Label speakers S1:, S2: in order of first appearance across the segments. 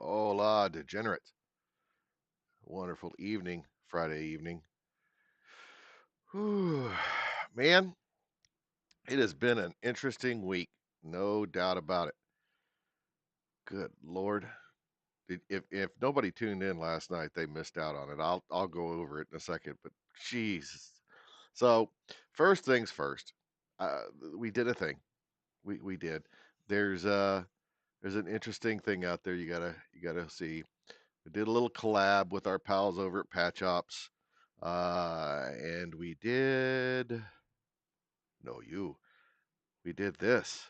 S1: Hola, degenerates. Wonderful evening, Friday evening. Whew. Man, it has been an interesting week, no doubt about it. Good Lord. If nobody tuned in last night, they missed out on it. I'll go over it in a second, but jeez. So, first things first. Uh, we did a thing. We did. There's uh there's an interesting thing out there you gotta see. We did a little collab with our pals over at Patch Ops. And we did, no, we did this.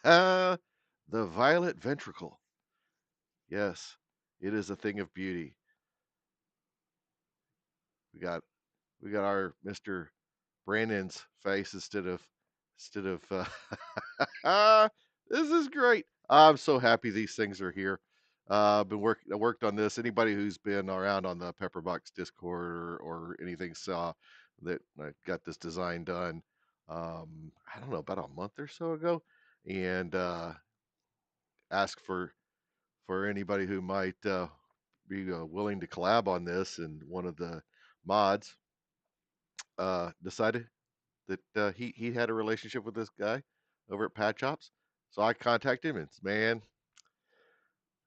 S1: The violet ventricle. Yes, it is a thing of beauty. We got, we got our Mr. Brandon's face instead of, this is great. I'm so happy these things are here. I worked on this. Anybody who's been around on the Pepperbox Discord or anything saw that I got this design done. I don't know, about a month or so ago, and asked for anybody who might be willing to collab on this. And one of the mods decided that he had a relationship with this guy over at Patch Ops. So I contacted him and said, man,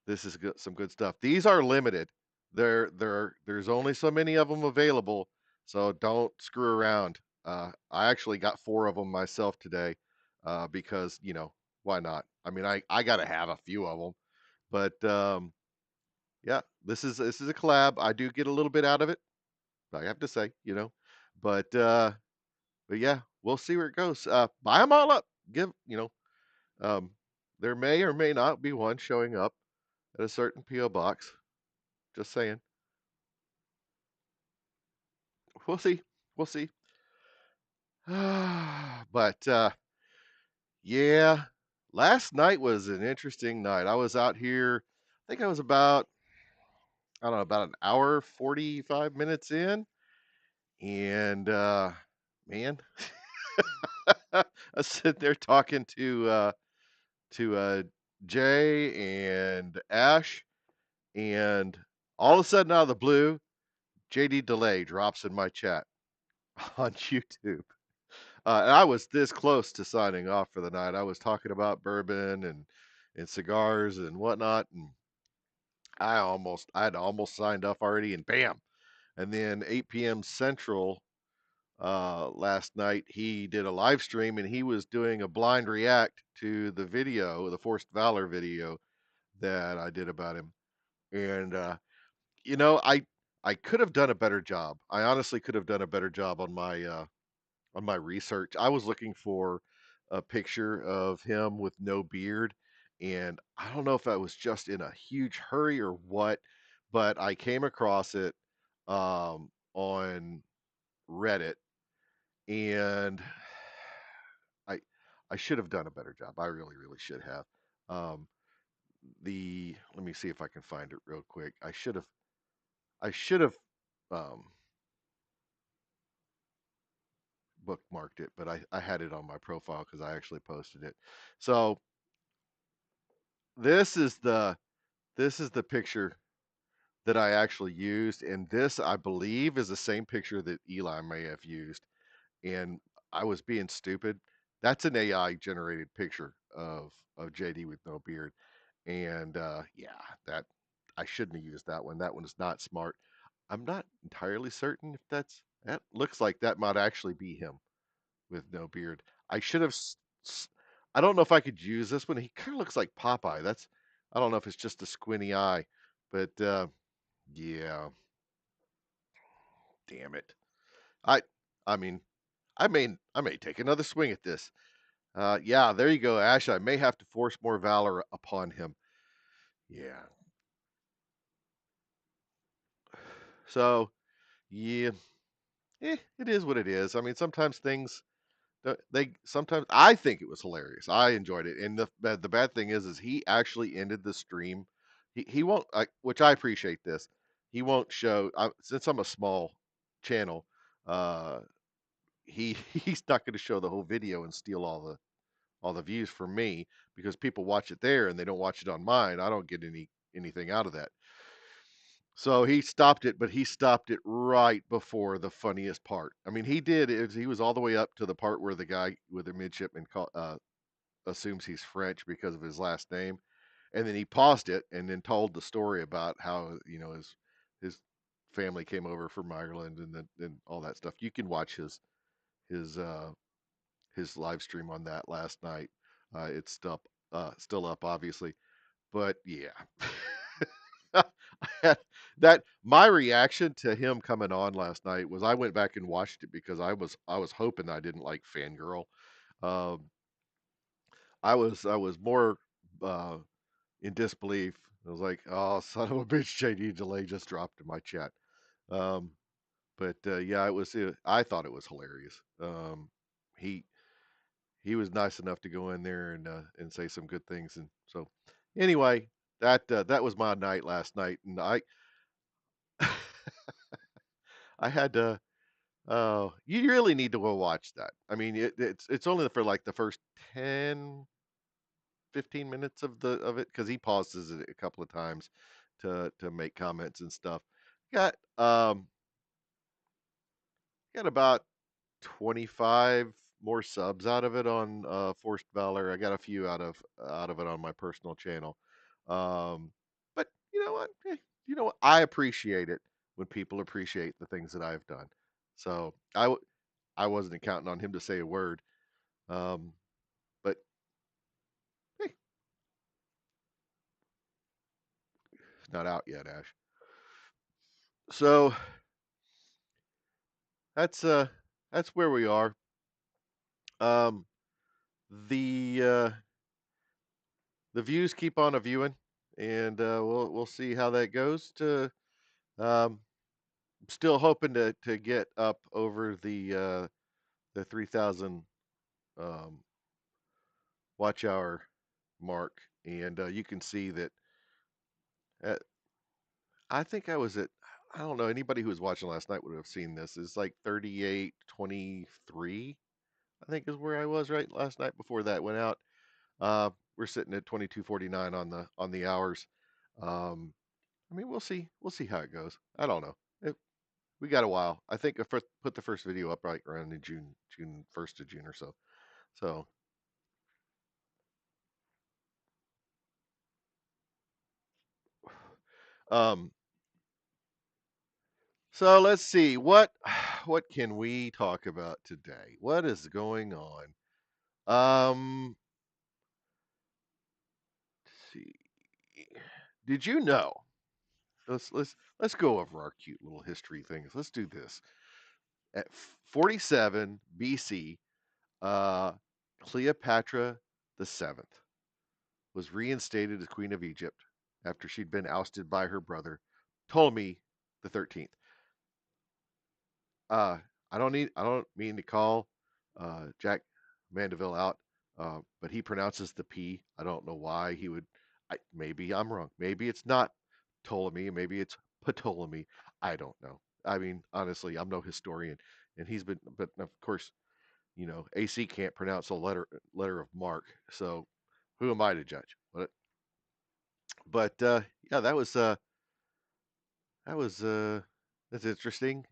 S1: this is good, some good stuff. These are limited. There's only so many of them available, so don't screw around. I actually got 4 of them myself today because why not? I mean, I got to have a few of them, but yeah, this is a collab. I do get a little bit out of it, I have to say. But but yeah, we'll see where it goes. Buy them all up. Um, there may or may not be one showing up at a certain PO box. Just saying. We'll see. We'll see. But yeah, last night was an interesting night. I was out here. I think I was about, I don't know, about an hour 45 minutes in, and man, I was sitting there talking to Jay and Ash, and all of a sudden, out of the blue, JD Delay drops in my chat on YouTube. And I was this close to signing off for the night. I was talking about bourbon and cigars and whatnot, and I had almost signed off already, and bam! And then 8 p.m. Central last night, he did a live stream, and he was doing a blind react to the video, the Forced Valor video that I did about him. And I I could have done a better job. I honestly could have done a better job on my research. I was looking for a picture of him with no beard, and I don't know if I was just in a huge hurry or what, but I came across it on Reddit, and I I should have done a better job. I really, really should have. Um, the Let me see if I can find it real quick. I should have um, bookmarked it, but I had it on my profile because I actually posted it. So this is the this is the picture that I actually used, and this I believe is the same picture that Eli may have used. And I was being stupid. That's an AI generated picture of JD with no beard, and yeah, that I shouldn't have used that one. That one is not smart. I'm not entirely certain if that looks like that might actually be him with no beard. I should have. I don't know if I could use this one. He kind of looks like Popeye. I don't know if it's just a squinty eye, but yeah, damn it. I I mean, I may take another swing at this. Yeah, there you go, Ash. I may have to force more valor upon him. Yeah. So yeah, it is what it is. I mean, sometimes things they sometimes I think it was hilarious. I enjoyed it, and the bad thing is he actually ended the stream. He won't, which I appreciate this. He won't show since I'm a small channel. Uh, he's not going to show the whole video and steal all the views from me because people watch it there and they don't watch it on mine. I don't get anything out of that. So he stopped it, but he stopped it right before the funniest part. I mean, he was all the way up to the part where the guy with the midshipman assumes he's French because of his last name, and then he paused it and then told the story about how his family came over from Ireland and all that stuff. You can watch his uh, his live stream on that last night. It's still up, obviously, but yeah. I had that my reaction to him coming on last night was I went back and watched it because I was hoping I didn't like fangirl. Um, I was more uh, in disbelief. I was like, "Oh, son of a bitch, JD Delay just dropped in my chat." Um, but yeah, I thought it was hilarious. He he was nice enough to go in there and say some good things, and so anyway, that was my night last night, and I had to. Oh, you really need to go watch that. I mean, it's only for like the first 10, 15 minutes of it because he pauses it a couple of times to make comments and stuff. Got got about 25 more subs out of it on Forced Valor. I got a few out of it on my personal channel. But you know what? You know what? I appreciate it when people appreciate the things that I've done. So I wasn't counting on him to say a word. Um, but hey, it's not out yet, Ash. So that's uh that's where we are. Um, the uh, the views keep on a viewing, and we'll see how that goes. Um, Still hoping to get up over the 3,000 um, watch hour mark, and you can see that. Uh, I think I was at. I don't know. Anybody who was watching last night would have seen this. It's like 38:23. I think is where I was right last night before that went out. We're sitting at 22:49 on the hours. Um, I mean, we'll see how it goes. I don't know. We got a while. I think I first put the first video up right around in June 1st of June or so. So, um, so let's see what can we talk about today? What is going on? Let's see. Did you know? Let's go over our cute little history things. Let's do this. At 47 BC, uh, Cleopatra the Seventh was reinstated as Queen of Egypt after she'd been ousted by her brother Ptolemy the 13th. Uh, I don't mean to call Jack Mandeville out, but he pronounces the P. I don't know why he would. Maybe I'm wrong. Maybe it's not Ptolemy. Maybe it's Ptolemy. I don't know. I mean, honestly, I'm no historian, and he's been. But of course, AC can't pronounce a letter of Mark, so who am I to judge? But yeah, that was that's interesting.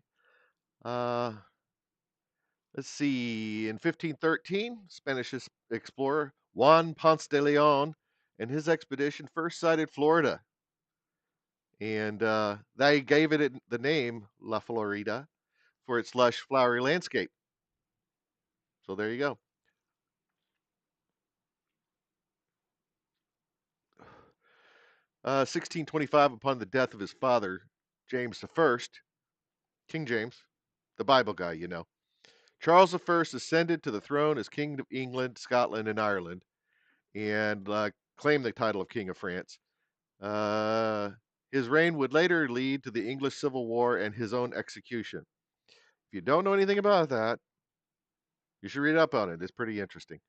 S1: Uh, let's see. In 1513, Spanish explorer Juan Ponce de Leon and his expedition first sighted Florida, and they gave it the name La Florida for its lush, flowery landscape. So there you go. 1625, upon the death of his father, James I, King James, the Bible guy, Charles I ascended to the throne as King of England, Scotland, and Ireland, and claimed the title of King of France. Uh, his reign would later lead to the English Civil War and his own execution. If you don't know anything about that, you should read up on it. It's pretty interesting.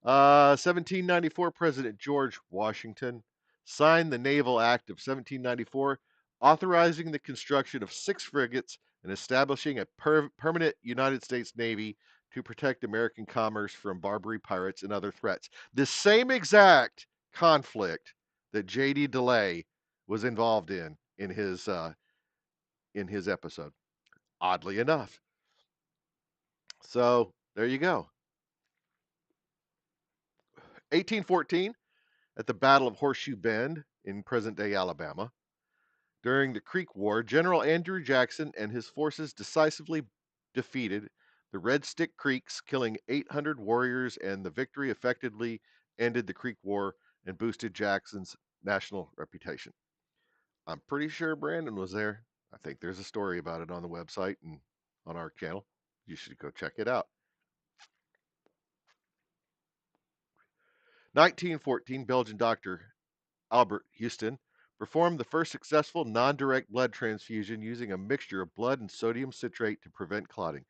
S1: 1794, President George Washington signed the Naval Act of 1794, authorizing the construction of 6 frigates and establishing a permanent United States Navy to protect American commerce from Barbary pirates and other threats. The same exact conflict that J.D. DeLay was involved in his episode. Oddly enough, so there you go. 1814, at the Battle of Horseshoe Bend in present day Alabama. During the Creek War, General Andrew Jackson and his forces decisively defeated the Red Stick Creeks, killing 800 warriors, and the victory effectively ended the Creek War and boosted Jackson's national reputation. I'm pretty sure Brandon was there. I think there's a story about it on the website and on our channel. You should go check it out. 1914, Belgian doctor Albert Houston performed the first successful non-direct blood transfusion using a mixture of blood and sodium citrate to prevent clotting.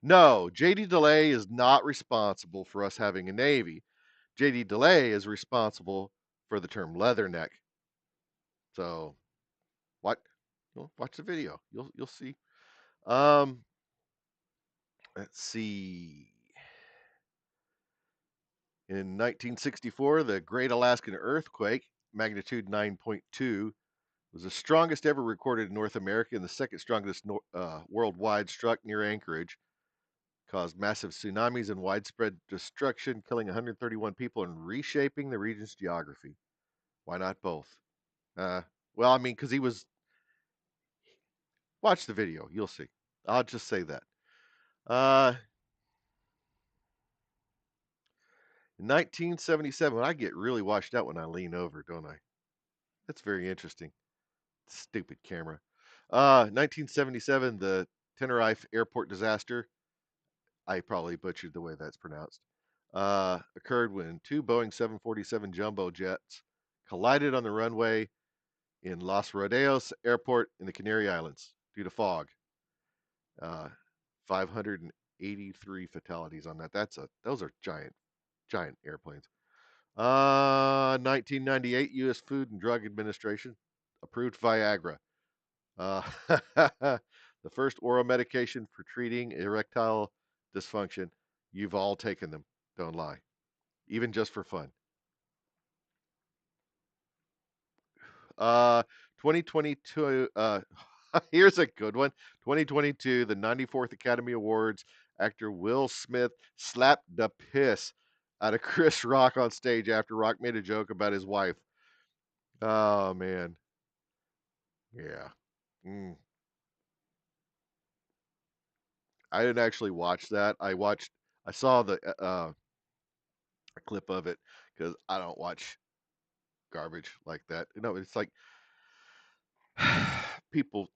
S1: No, JD DeLay is not responsible for us having a navy. JD DeLay is responsible for the term leatherneck. So, what? Watch the video. You'll see. Um, let's see. In 1964, the Great Alaskan Earthquake, magnitude 9.2, was the strongest ever recorded in North America and the second strongest worldwide, struck near Anchorage, caused massive tsunamis and widespread destruction, killing 131 people and reshaping the region's geography. Why not both? Uh, well, I mean, because he was. Watch the video, you'll see. I'll just say that. Uh, in 1977, I get really washed out when I lean over, don't I? That's very interesting. Stupid camera. 1977, the Tenerife airport disaster. I probably butchered the way that's pronounced. Occurred when 2 Boeing 747 jumbo jets collided on the runway in Los Rodeos Airport in the Canary Islands due to fog. Uh, 583 fatalities on that. Those are giant airplanes. 1998, U.S. Food and Drug Administration approved Viagra. Uh, the first oral medication for treating erectile dysfunction. You've all taken them. Don't lie. Even just for fun. 2022. Here's a good one. 2022, the 94th Academy Awards. Actor Will Smith slapped the piss out of Chris Rock on stage after Rock made a joke about his wife. Oh man, yeah. Mm. I didn't actually watch that. I saw the a clip of it because I don't watch garbage like that. It's like people,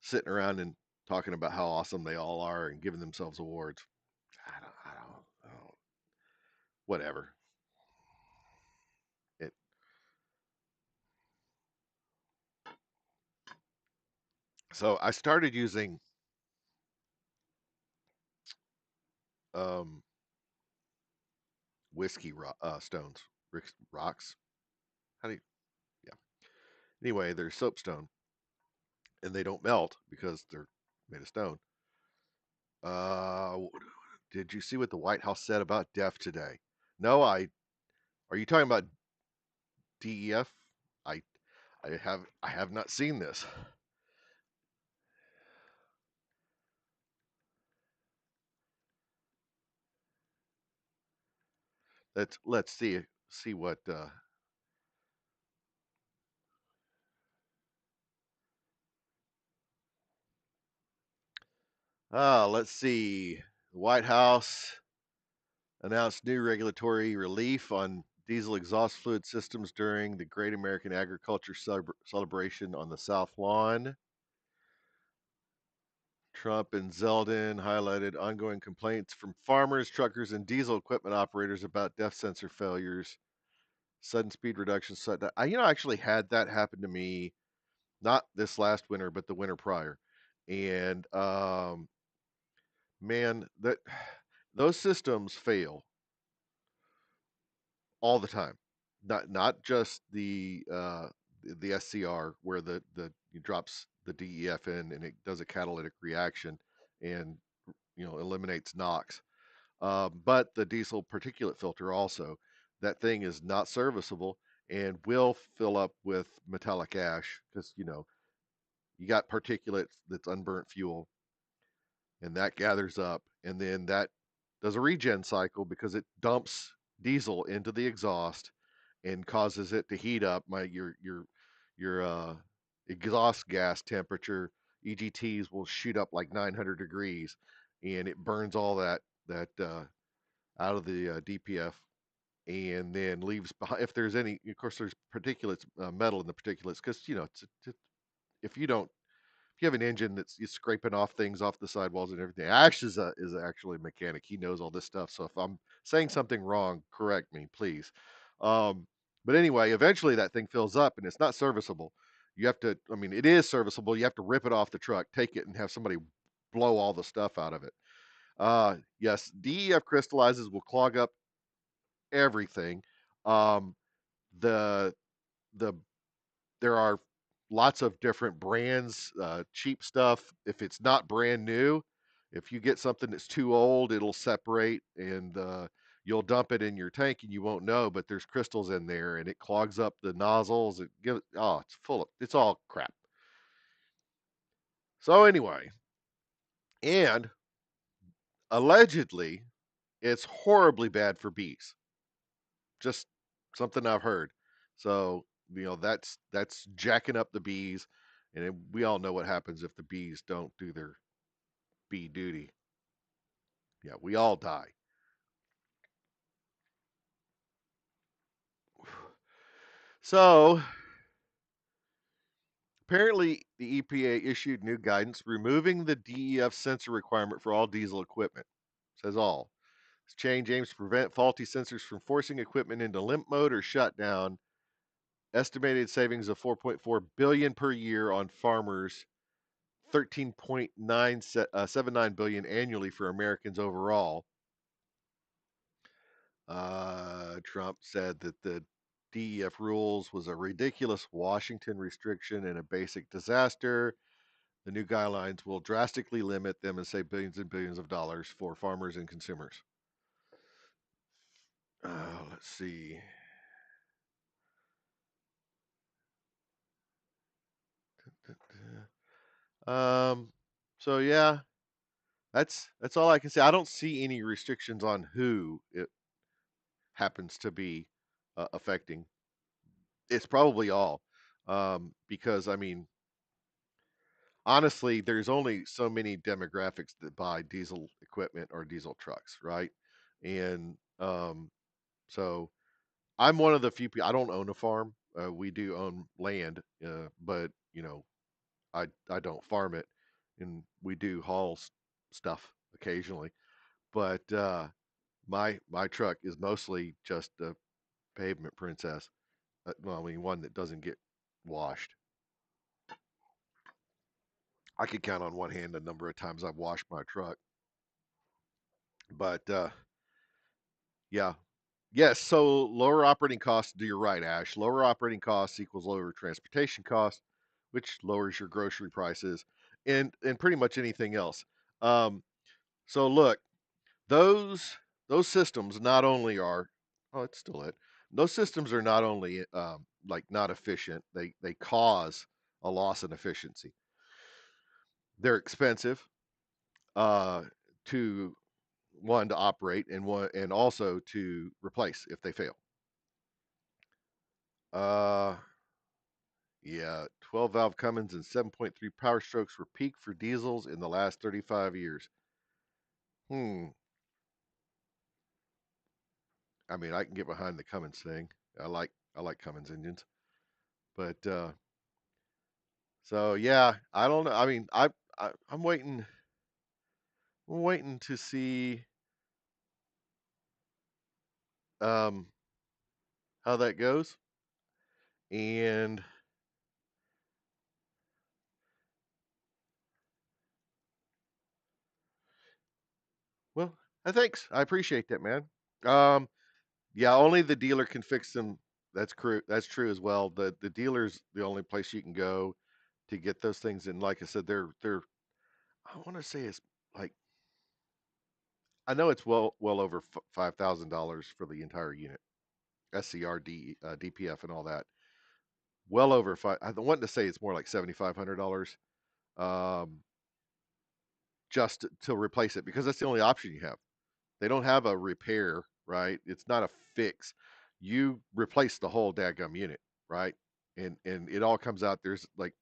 S1: sitting around and talking about how awesome they all are and giving themselves awards. I don't whatever. It, so I started using um, stones, rocks. How do you? Yeah. Anyway, they're soapstone, and they don't melt because they're made of stone. Uh, did you see what the White House said about deaf today? No, I. Are you talking about DEF? I, I have not seen this. Let's see what. Let's see. The White House announced new regulatory relief on diesel exhaust fluid systems during the Great American Agriculture celebration on the South Lawn. Trump and Zeldin highlighted ongoing complaints from farmers, truckers, and diesel equipment operators about depth sensor failures, sudden speed reductions. I actually had that happen to me, not this last winter, but the winter prior. And man, that those systems fail all the time. Not just the SCR where the it drops the DEF in and it does a catalytic reaction and eliminates NOx. But the diesel particulate filter also, that thing is not serviceable and will fill up with metallic ash because you got particulates that's unburnt fuel and that gathers up and then that does a regen cycle because it dumps diesel into the exhaust and causes it to heat up. Your exhaust gas temperature EGTs will shoot up like 900 degrees and it burns all that out of the DPF and then leaves behind, if there's any, of course there's particulates, metal in the particulates, because if you don't, if you have an engine that's you're scraping off things off the sidewalls and everything. Ash is actually a mechanic. He knows all this stuff. So if I'm saying something wrong, correct me, please. Um, but anyway, eventually that thing fills up and it's not serviceable. You have to, I mean, it is serviceable. You have to rip it off the truck, take it, and have somebody blow all the stuff out of it. Yes, DEF crystallizes will clog up everything. Um, the the there are lots of different brands, cheap stuff. If it's not brand new, if you get something that's too old, it'll separate and you'll dump it in your tank and you won't know, but there's crystals in there and it clogs up the nozzles. It's full of, it's all crap. So anyway, and allegedly, it's horribly bad for bees. Just something I've heard. So that's jacking up the bees, and we all know what happens if the bees don't do their bee duty. Yeah, we all die. So apparently, the EPA issued new guidance removing the DEF sensor requirement for all diesel equipment. Says all. This change aims to prevent faulty sensors from forcing equipment into limp mode or shutdown. Estimated savings of 4.4 billion per year on farmers, 13.979 billion annually for Americans overall. Trump said that the DEF rules was a ridiculous Washington restriction and a basic disaster. The new guidelines will drastically limit them and save billions and billions of dollars for farmers and consumers. Let's see. Um, so yeah, that's all I can say. I don't see any restrictions on who it happens to be affecting. It's probably all, because I mean, honestly, there's only so many demographics that buy diesel equipment or diesel trucks, right? And so I'm one of the few people. I don't own a farm. We do own land, but I don't farm it, and we do haul stuff occasionally. But my truck is mostly just a pavement princess. Well, I mean, one that doesn't get washed. I could count on one hand the number of times I've washed my truck. But yeah, yes. So lower operating costs. You're right, Ash. Lower operating costs equals lower transportation costs, which lowers your grocery prices, and pretty much anything else. Um, so look, those those systems not only are, oh, it's still it. Those systems are not only like not efficient. They cause a loss in efficiency. They're expensive uh, to one to operate and also to replace if they fail. Uh, yeah, 12 valve Cummins and 7.3 power strokes were peak for diesels in the last 35 years. Hmm. I mean, I can get behind the Cummins thing. I like Cummins engines, but so yeah, I don't know. I mean, I'm waiting. I'm waiting to see um how that goes. And well, thanks. I appreciate that, man. Um, Yeah, only the dealer can fix them. That's true as well. The dealer's the only place you can go to get those things. And like I said, they're I want to say it's like I know it's well over $5,000 for the entire unit, SCR, DPF, and all that. Well over five. I want to say it's more like $7,500 um, just to replace it because that's the only option you have. They don't have a repair, right? It's not a fix. You replace the whole daggum unit, right? And it all comes out. There's like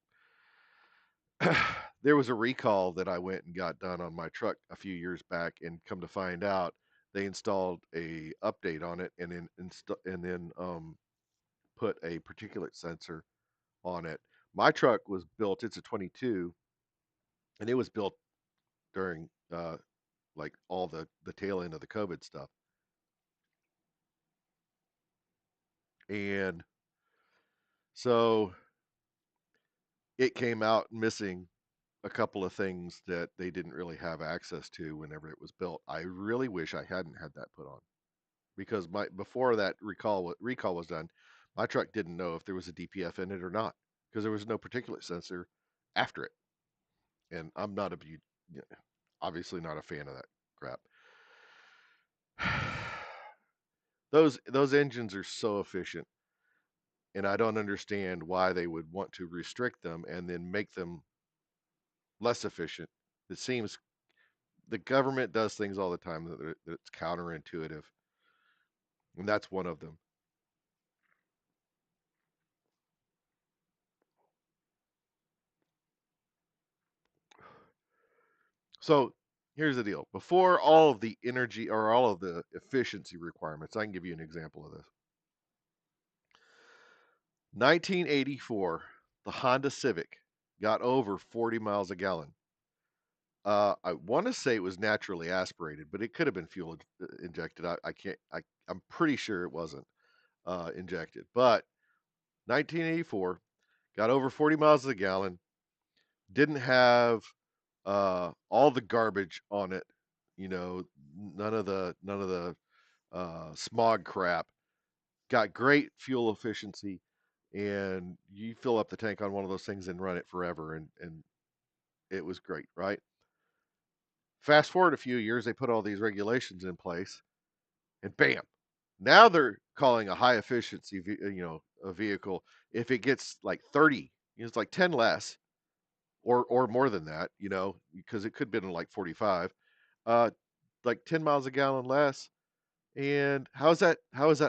S1: there was a recall that I went and got done on my truck a few years back, and come to find out, they installed a update on it, and then put a particulate sensor on it. My truck was built. It's a 22, and it was built during like all the tail end of the COVID stuff, and so it came out missing a couple of things that they didn't really have access to whenever it was built. I really wish I hadn't had that put on because my before that recall was done, my truck didn't know if there was a DPF in it or not because there was no particulate sensor after it, and I'm not a obviously not a fan of that crap. Those engines are so efficient, and I don't understand why they would want to restrict them and then make them less efficient. It seems the government does things all the time that's counterintuitive, and that's one of them. So here's the deal: before all of the energy or all of the efficiency requirements, I can give you an example of this. 1984, the Honda Civic got over 40 miles a gallon. I want to say it was naturally aspirated, but it could have been fuel injected. I can't. I'm pretty sure it wasn't injected. But 1984 got over 40 miles a gallon. Didn't have all the garbage on it. None of the smog crap. Got great fuel efficiency, and you fill up the tank on one of those things and run it forever, and it was great, right? Fast forward a few years, they put all these regulations in place, and bam, now they're calling a high efficiency, a vehicle if it gets like 30, it's like 10 less or more than that, because it could have been like 45, uh, like 10 miles a gallon less. And how is that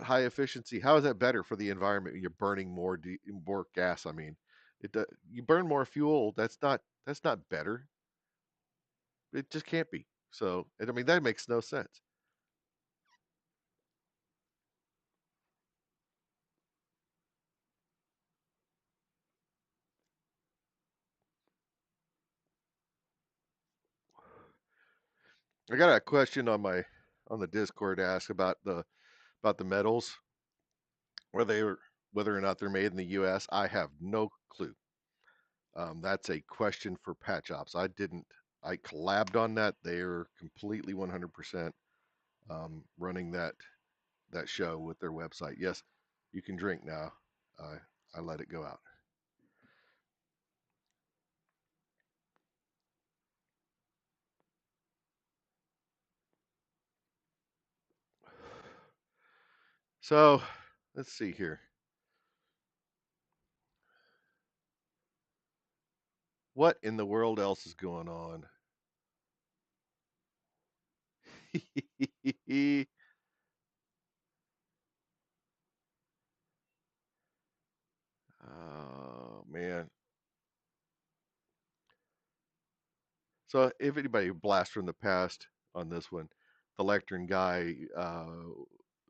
S1: high efficiency? How is that better for the environment? You're burning more gas. I mean, you burn more fuel. That's not better. It just can't be. So, I mean, that makes no sense. I got a question on the Discord to ask about the metals, whether they were, whether or not they're made in the U.S. I have no clue. That's a question for Patch Ops. I didn't. I collabed on that. They're completely 100% running that show with their website. Yes, you can drink now. I I let it go out. So let's see here. What in the world else is going on? Oh man. So if anybody blast from the past on this one, the lectern guy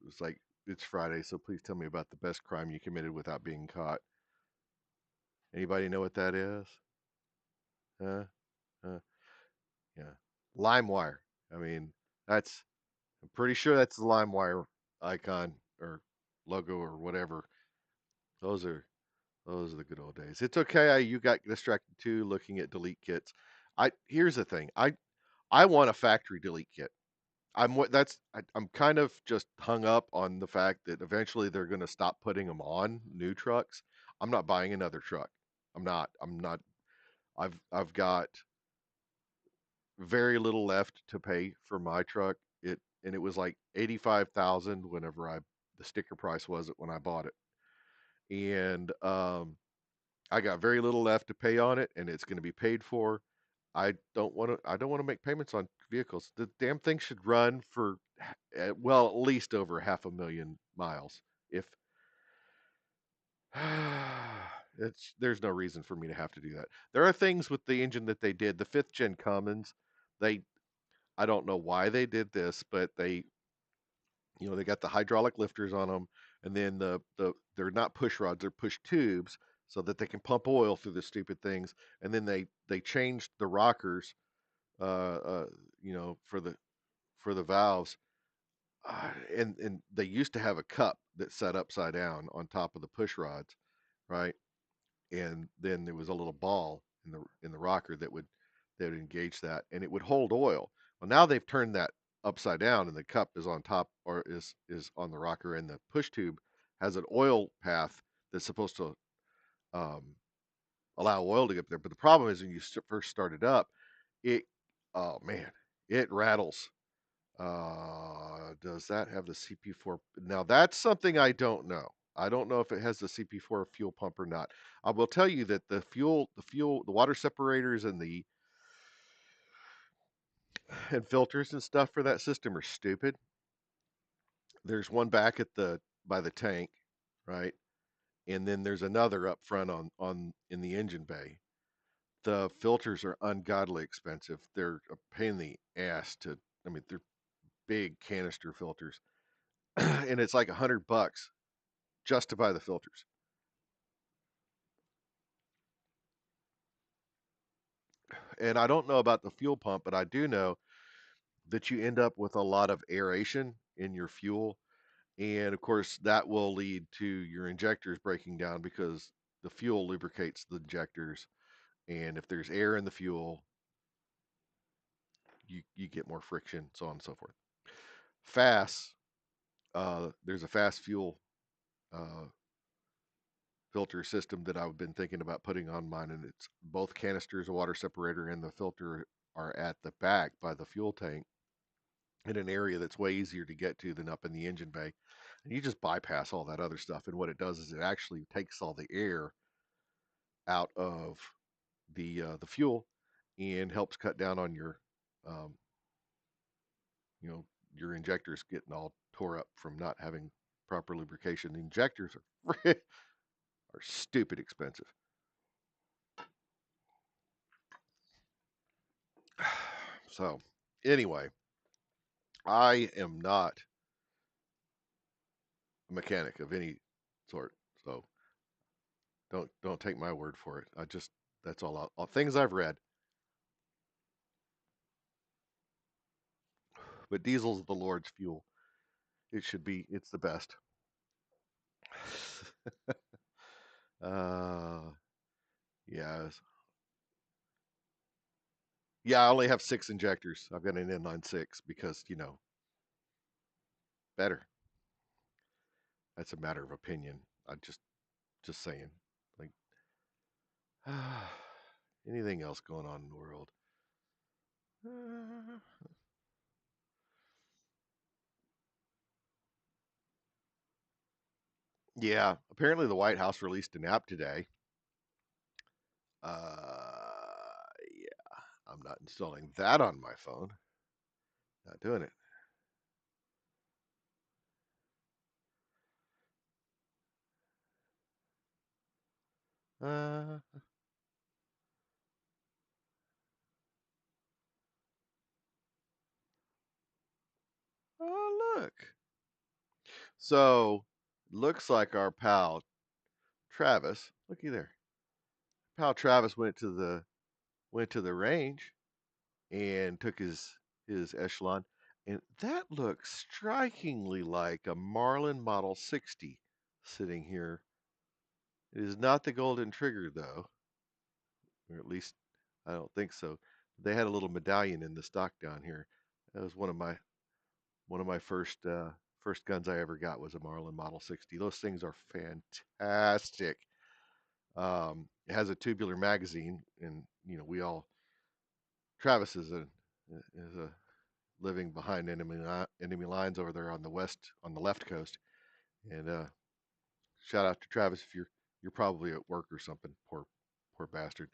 S1: was like, "It's Friday, so please tell me about the best crime you committed without being caught." Anybody know what that is? Huh? Uh, yeah. LimeWire. I mean, that's I'm pretty sure that's the LimeWire icon or logo or whatever. Those are those are the good old days. It's okay. You got distracted too looking at delete kits. I Here's the thing. I want a factory delete kit. I'm kind of just hung up on the fact that eventually they're going to stop putting them on new trucks. I'm not buying another truck. I'm not. I've got very little left to pay for my truck. It was like 85,000 whenever I the sticker price was it when I bought it. And I got very little left to pay on it and it's going to be paid for. I don't want to make payments on vehicles. The damn thing should run for well, at least over 500,000 miles. If it's there's no reason for me to have to do that. There are things with the engine that they did. The fifth gen Cummins, they I don't know why they did this, but they got the hydraulic lifters on them, and then they're not push rods, they're push tubes, so that they can pump oil through the stupid things. And then they changed the rockers, uh, uh, for the valves, and they used to have a cup that sat upside down on top of the push rods, right? And then there was a little ball in the rocker that would engage that, and it would hold oil. Well, now they've turned that upside down, and the cup is on top or is on the rocker, and the push tube has an oil path that's supposed to um, allow oil to get there. But the problem is when you first start it up, it oh man, it rattles. Does that have the CP4? Now that's something I don't know. I don't know if it has the CP4 fuel pump or not. I will tell you that the water separators and filters and stuff for that system are stupid. There's one back at the by the tank, right? And then there's another up front on in the engine bay. The filters are ungodly expensive. They're a pain in the ass to. I mean, they're big canister filters, and it's like $100 just to buy the filters. And I don't know about the fuel pump, but I do know that you end up with a lot of aeration in your fuel. And of course, that will lead to your injectors breaking down because the fuel lubricates the injectors. And if there's air in the fuel, you get more friction, so on and so forth. Fast, there's a fast fuel uh, filter system that I've been thinking about putting on mine, and it's both canisters, a water separator, and the filter are at the back by the fuel tank in an area that's way easier to get to than up in the engine bay. And you just bypass all that other stuff. And what it does is it actually takes all the air out of the fuel and helps cut down on um, you know your injectors getting all tore up from not having proper lubrication. The injectors are are stupid expensive. So anyway, I am not a mechanic of any sort. So don't take my word for it. I just that's all things I've read. But diesel's the Lord's fuel. It should be. It's the best. uh, yeah, yeah. I only have six injectors. I've got an inline six because better. That's a matter of opinion. I just saying. Like, anything else going on in the world? Uh, yeah, apparently the White House released an app today. Yeah, I'm not installing that on my phone. Not doing it. Uh, oh look. So looks like our pal Travis. Looky there. Pal Travis went to the range and took his echelon, and that looks strikingly like a Marlin Model 60 sitting here. It is not the Golden Trigger though, or at least I don't think so. They had a little medallion in the stock down here. That was one of my first guns I ever got was a Marlin Model 60. Those things are fantastic. It has a tubular magazine, and we all Travis is a living behind enemy lines over there on the left coast. And shout out to Travis if you're probably at work or something. Poor bastard.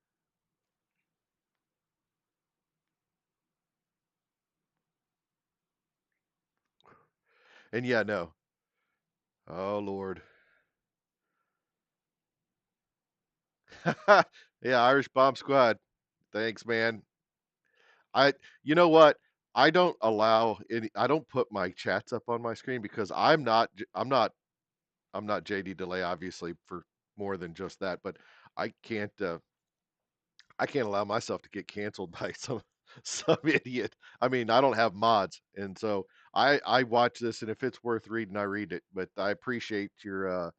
S1: And yeah, no. Oh Lord. Yeah, Irish Bomb Squad. Thanks, man. I you know what? I don't allow any I don't put my chats up on my screen because I'm not JD Delay obviously for more than just that, but I can't I can't allow myself to get canceled by some idiot. I mean, I don't have mods, and so I watch this, and if it's worth reading, I read it. But I appreciate your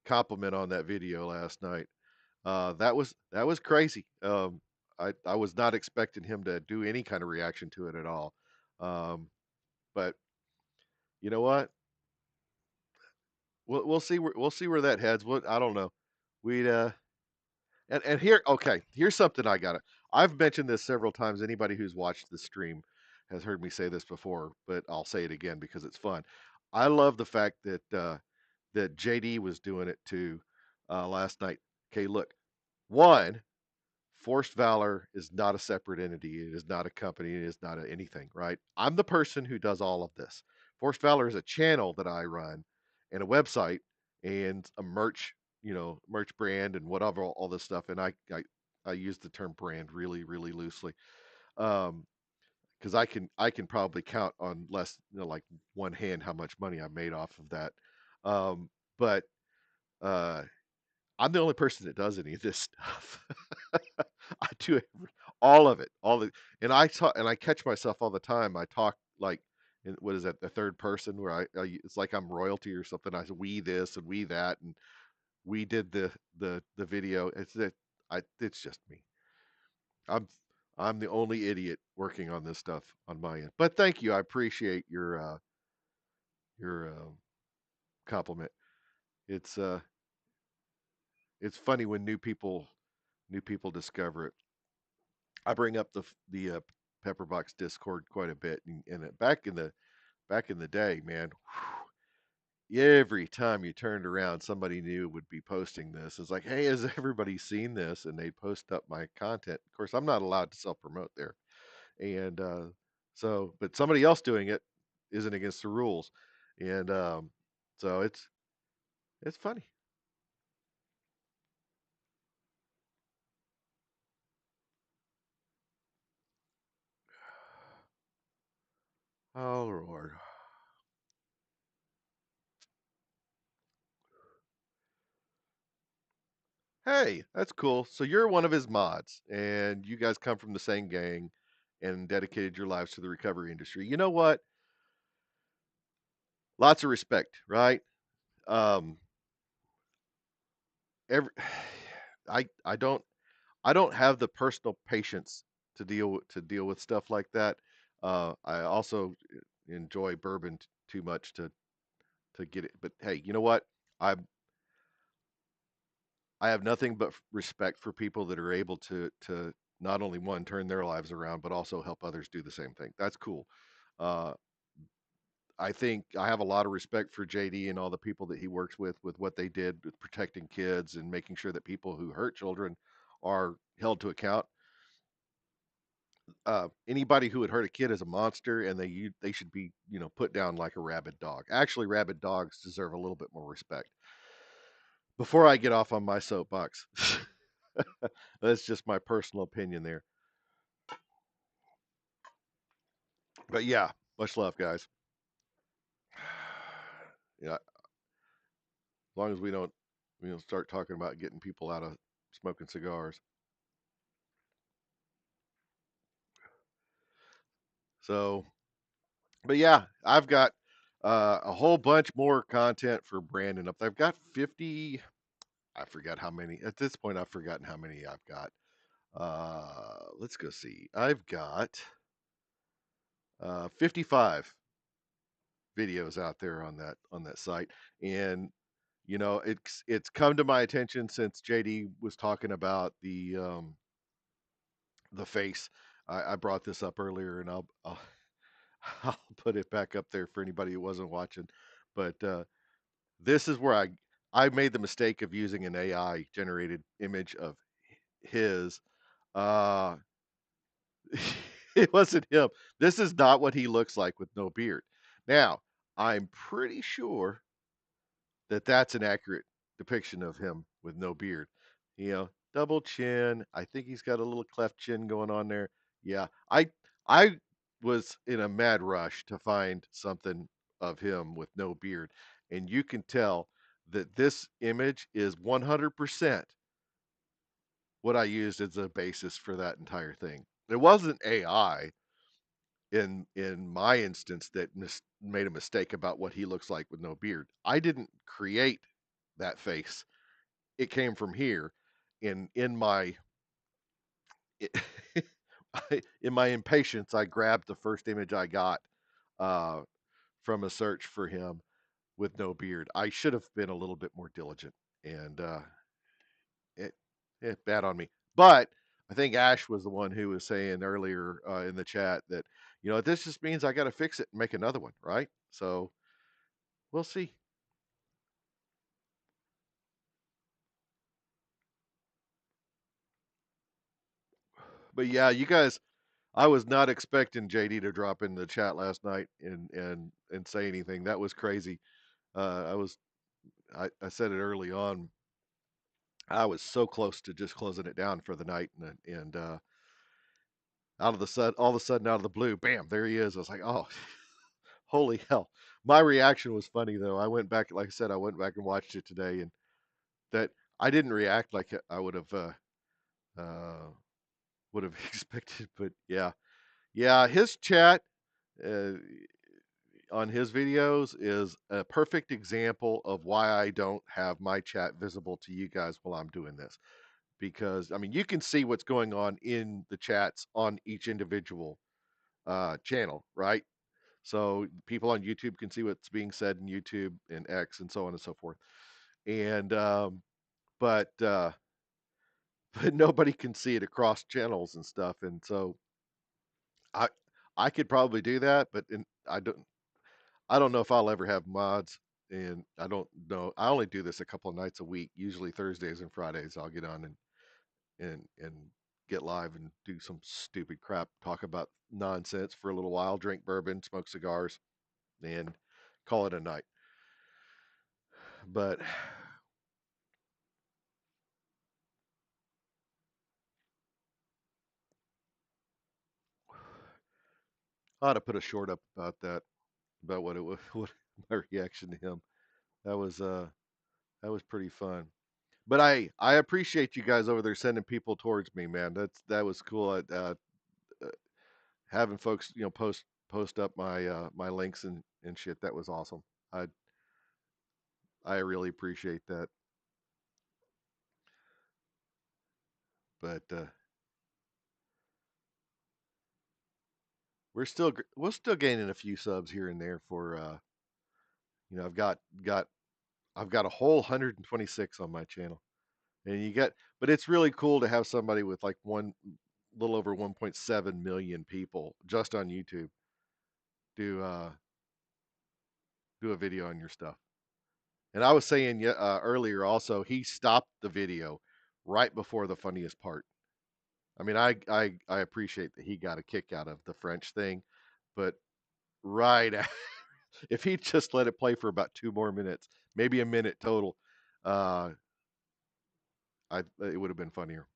S1: compliment on that video last night. That was crazy. I was not expecting him to do any kind of reaction to it at all. Um, but you know what? We'll see where that heads. What I don't know. We'd and here, okay, here's something I got to I've mentioned this several times. Anybody who's watched the stream has heard me say this before, but I'll say it again because it's fun. I love the fact that JD was doing it too last night. Okay, look, one, Forced Valor is not a separate entity. It is not a company. It is not anything, right? I'm the person who does all of this. Forced Valor is a channel that I run and a website and a merch brand and whatever, all this stuff. And I use the term brand really, really loosely. Because I can probably count on less, like one hand how much money I made off of that. But uh, I'm the only person that does any of this stuff. I do all of it, and I catch myself all the time. I talk like, what is that, the third person where it's like I'm royalty or something. I say we this and we that, and we did the video. It's just me. I'm I'm the only idiot working on this stuff on my end. But thank you. I appreciate your compliment. It's uh it's funny when new people discover it. I bring up the Pepperbox Discord quite a bit, and back in the day, man, every time you turned around, somebody new would be posting this. It's like, hey, has everybody seen this? And they'd post up my content. Of course, I'm not allowed to self promote there, and but somebody else doing it isn't against the rules, and so it's funny. Oh Lord. Hey, that's cool. So you're one of his mods, and you guys come from the same gang. and dedicated your lives to the recovery industry. You know what? Lots of respect, right? Um, every, I don't I don't have the personal patience to deal with stuff like that. I also enjoy bourbon too much to get it. But hey, you know what? I I have nothing but respect for people that are able to not only one turn their lives around, but also help others do the same thing. That's cool. Uh, I think I have a lot of respect for JD and all the people that he works with what they did with protecting kids and making sure that people who hurt children are held to account. Anybody who would hurt a kid is a monster, and they should be put down like a rabid dog. Actually, rabid dogs deserve a little bit more respect. Before I get off on my soapbox, that's just my personal opinion there. But yeah, much love, guys. Yeah, as long as we don't start talking about getting people out of smoking cigars. So, but yeah, I've got a whole bunch more content for Brandon up there. I've got 50. I forgot how many. At this point, I've forgotten how many I've got. Let's go see. I've got 55 videos out there on that site, and it's come to my attention since JD was talking about the face. I brought this up earlier, and I'll I'll put it back up there for anybody who wasn't watching. But this is where I made the mistake of using an AI generated image of his. Uh, it wasn't him. This is not what he looks like with no beard. Now, I'm pretty sure that that's an accurate depiction of him with no beard. Double chin. I think he's got a little cleft chin going on there. Yeah, I was in a mad rush to find something of him with no beard, and you can tell that this image is 100% what I used as a basis for that entire thing. It wasn't AI in my instance that made a mistake about what he looks like with no beard. I didn't create that face. It came from here. In my in my impatience, I grabbed the first image I got uh, from a search for him with no beard. I should have been a little bit more diligent, and it it bad on me. But I think Ash was the one who was saying earlier in the chat that this just means I got to fix it and make another one, right? So we'll see. But yeah, you guys, I was not expecting JD to drop in the chat last night and say anything. That was crazy. I was I said it early on. I was so close to just closing it down for the night, and all of a sudden, out of the blue, bam, there he is. I was like, oh, holy hell! My reaction was funny though. I went back, like I said, I went back and watched it today, and that I didn't react like I uh, would have expected. But yeah, yeah, his chat. Uh, on his videos is a perfect example of why I don't have my chat visible to you guys while I'm doing this. Because I mean, you can see what's going on in the chats on each individual channel, right? So people on YouTube can see what's being said in YouTube and X and so on and so forth. And but but nobody can see it across channels and stuff. And so I I could probably do that, but I don't know if I'll ever have mods, and I don't know. I only do this a couple of nights a week, usually Thursdays and Fridays. I'll get on and get live and do some stupid crap, talk about nonsense for a little while, drink bourbon, smoke cigars, and call it a night. But I ought to put a short up about that, about what it was, what my reaction to him. That was uh that was pretty fun. But I appreciate you guys over there sending people towards me, man. That was cool. having folks, post up my links and shit. That was awesome. I I really appreciate that. But we're still gaining a few subs here and there for I've got I've got a whole 126 on my channel. And you get, but it's really cool to have somebody with like one little over 1.7 million people just on YouTube do do a video on your stuff. And I was saying earlier also, he stopped the video right before the funniest part. I mean, I appreciate that he got a kick out of the French thing, but right if he just let it play for about 2 more minutes, maybe a minute total, uh, it would have been funnier.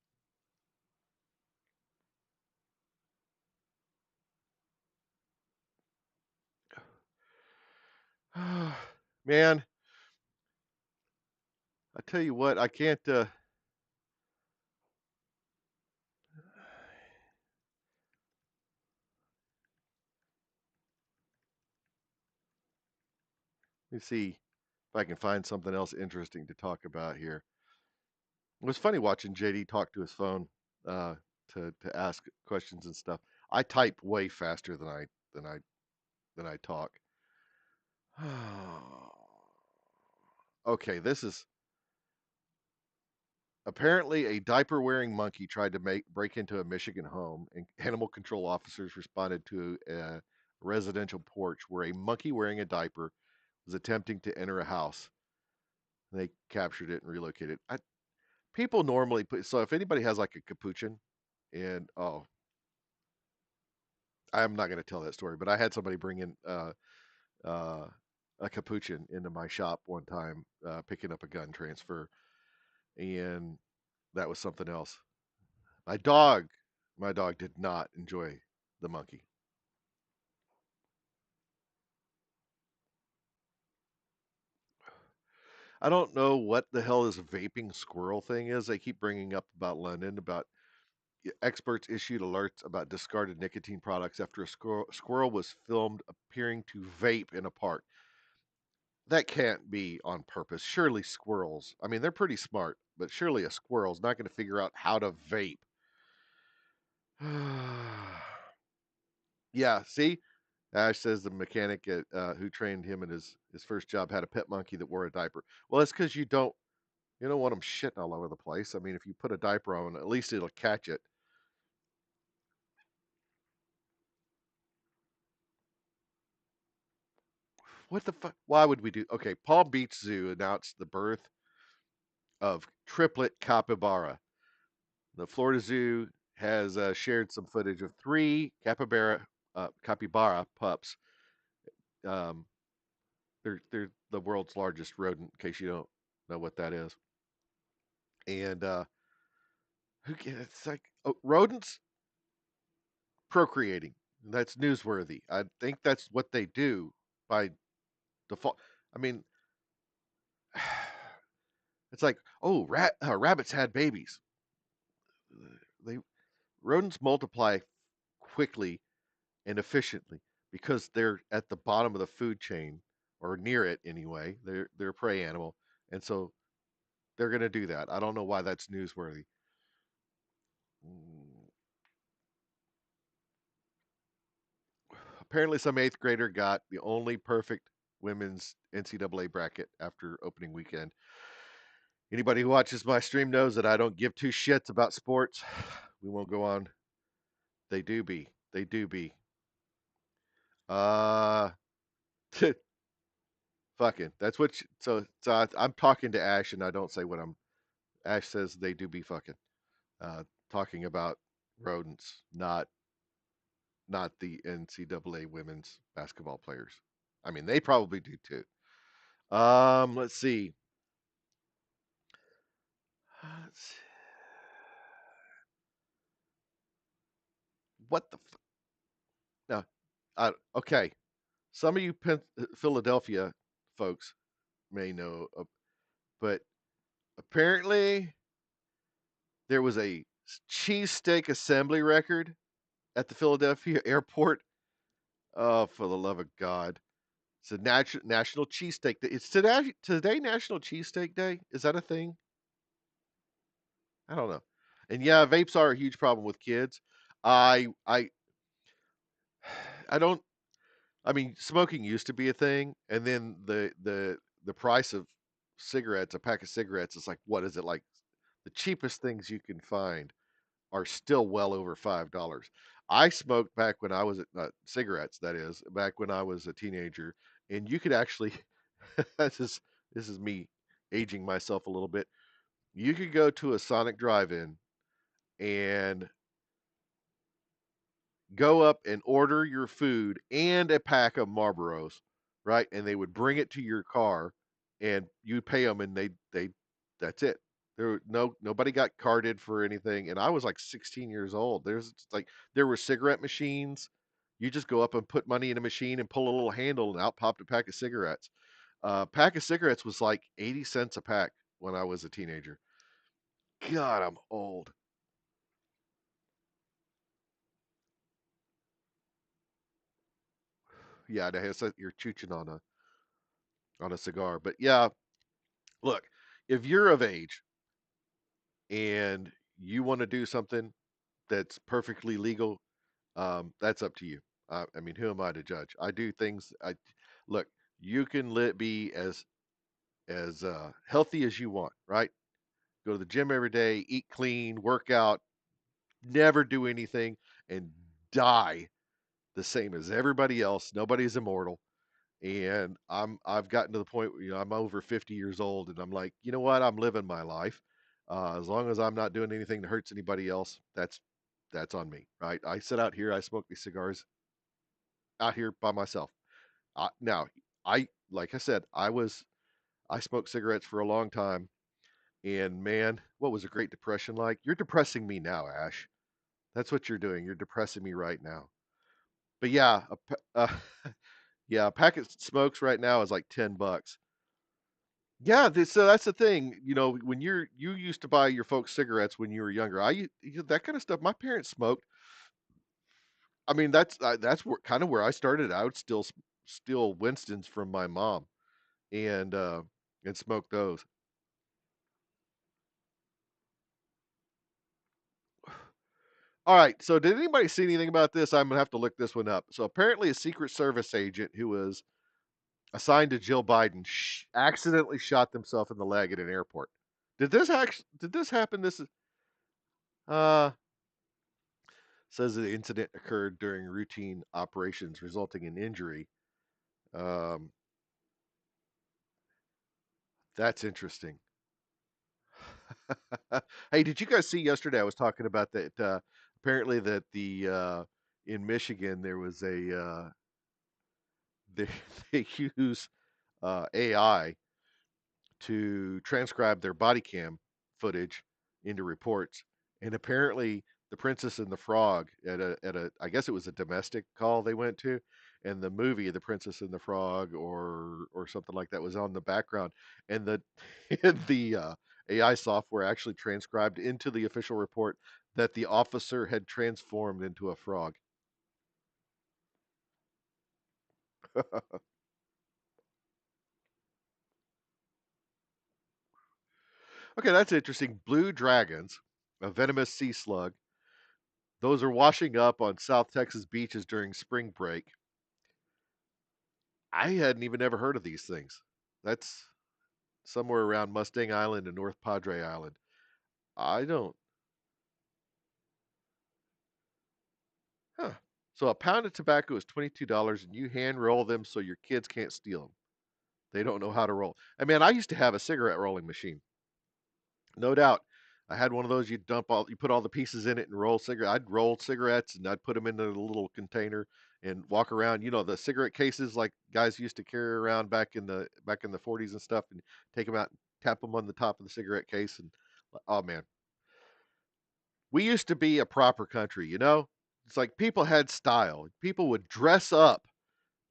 S1: Man, I tell you what, I can't. Let me see if I can find something else interesting to talk about here. It was funny watching JD talk to his phone uh, to ask questions and stuff. I type way faster than I than I talk. Okay, this is apparently a diaper wearing monkey tried to break into a Michigan home, and animal control officers responded to a residential porch where a monkey wearing a diaper was attempting to enter a house. They captured it and relocated. People normally put, so if anybody has like a capuchin, and oh, I'm not going to tell that story, but I had somebody bring in uh, a capuchin into my shop one time, picking up a gun transfer, and that was something else. My dog, my dog did not enjoy the monkey. I don't know what the hell this vaping squirrel thing is. They keep bringing up about London, about experts issued alerts about discarded nicotine products after a squirrel was filmed appearing to vape in a park. That can't be on purpose. Surely squirrels, I mean, they're pretty smart, but surely a squirrel's not going to figure out how to vape. Yeah, see? Ash says the mechanic who trained him in his first job had a pet monkey that wore a diaper. Well, it's because you don't want them shitting all over the place. I mean, if you put a diaper on, at least it'll catch it. What the fuck? Why would we do? Okay, Palm Beach Zoo announced the birth of triplet capybara. The Florida Zoo has shared some footage of three capybara pups. Um, they're the world's largest rodent. In case you don't know what that is, and it's like rodents procreating. That's newsworthy. I think that's what they do by default. I mean, it's like, oh, rabbits had babies. They rodents multiply quickly and efficiently because they're at the bottom of the food chain or near it anyway. They're a prey animal, and so they're going to do that. I don't know why that's newsworthy. Mm, apparently, some eighth grader got the only perfect women's NCAA bracket after opening weekend. Anybody who watches my stream knows that I don't give two shits about sports. We won't go on. They do be. They do be. Uh, fucking. That's what. I'm talking to Ash, and I don't say what I'm. Ash says they do be fucking. Talking about rodents, not the NCAA women's basketball players. I mean, they probably do too. Let's see. Let's see. What the? No. Okay. Some of you Philadelphia folks may know, but apparently there was a cheesesteak assembly record at the Philadelphia airport. Oh, for the love of God! It's a national cheesesteak day. It's today National Cheesesteak Day. Is that a thing? I don't know. And yeah, vapes are a huge problem with kids. I I don't. I mean, smoking used to be a thing, and then the price of cigarettes, a pack of cigarettes, is like what is it like? The cheapest things you can find are still well over $5. I smoked back when I was at cigarettes, that is, back when I was a teenager, and you could actually this is this is me aging myself a little bit. You could go to a Sonic drive-in and go up and order your food and a pack of Marlboros, right? And they would bring it to your car, and you pay them, and they that's it. Nobody got carded for anything, and I was like 16 years old. There were cigarette machines. You just go up and put money in a machine and pull a little handle, and out popped a pack of cigarettes. Pack of cigarettes was like 80 cents a pack when I was a teenager. God, I'm old. Yeah, you're chooching on a cigar, but yeah, look, if you're of age and you want to do something that's perfectly legal, that's up to you. I mean, who am I to judge? I do things. I look. You can be as healthy as you want, right? Go to the gym every day, eat clean, work out, never do anything, and die the same as everybody else. Nobody's immortal. And I've gotten to the point where I'm over 50 years old, and I'm like, you know what? I'm living my life. As long as I'm not doing anything that hurts anybody else, that's on me, right? I sit out here, I smoke these cigars out here by myself. Now, I like I said, I smoked cigarettes for a long time, and man, what was a Great Depression like? You're depressing me now, Ash. That's what you're doing. You're depressing me right now. But yeah, yeah, a packet of smokes right now is like $10. Yeah, so that's the thing. When you used to buy your folks cigarettes when you were younger. That kind of stuff. My parents smoked. I mean, that's kind of where I started. I would still steal Winston's from my mom and uh, and smoke those. All right. So did anybody see anything about this? I'm gonna have to look this one up. So apparently, a Secret Service agent who was assigned to Jill Biden accidentally shot themselves in the leg at an airport. Did this happen? This is uh says the incident occurred during routine operations resulting in injury. Um, that's interesting. Hey, did you guys see yesterday? I was talking about that. Apparently, that the in Michigan there was they, they use AI to transcribe their body cam footage into reports. And apparently, the Princess and the Frog at a I guess it was a domestic call they went to, and the movie The Princess and the Frog or something like that was on the background, and the and the AI software actually transcribed into the official report that the officer had transformed into a frog. Okay, that's interesting. Blue dragons, a venomous sea slug. Those are washing up on South Texas beaches during spring break. I hadn't even ever heard of these things. That's somewhere around Mustang Island and North Padre Island. I don't. Huh. So a pound of tobacco is $22, and you hand roll them so your kids can't steal them. They don't know how to roll. I mean, I used to have a cigarette rolling machine. No doubt. I had one of those. You put all the pieces in it and roll cigarette. I'd roll cigarettes and I'd put them in a little container and walk around. The cigarette cases like guys used to carry around back in the 40s and stuff, and take them out and tap them on the top of the cigarette case. And oh man, we used to be a proper country. It's like people had style. People would dress up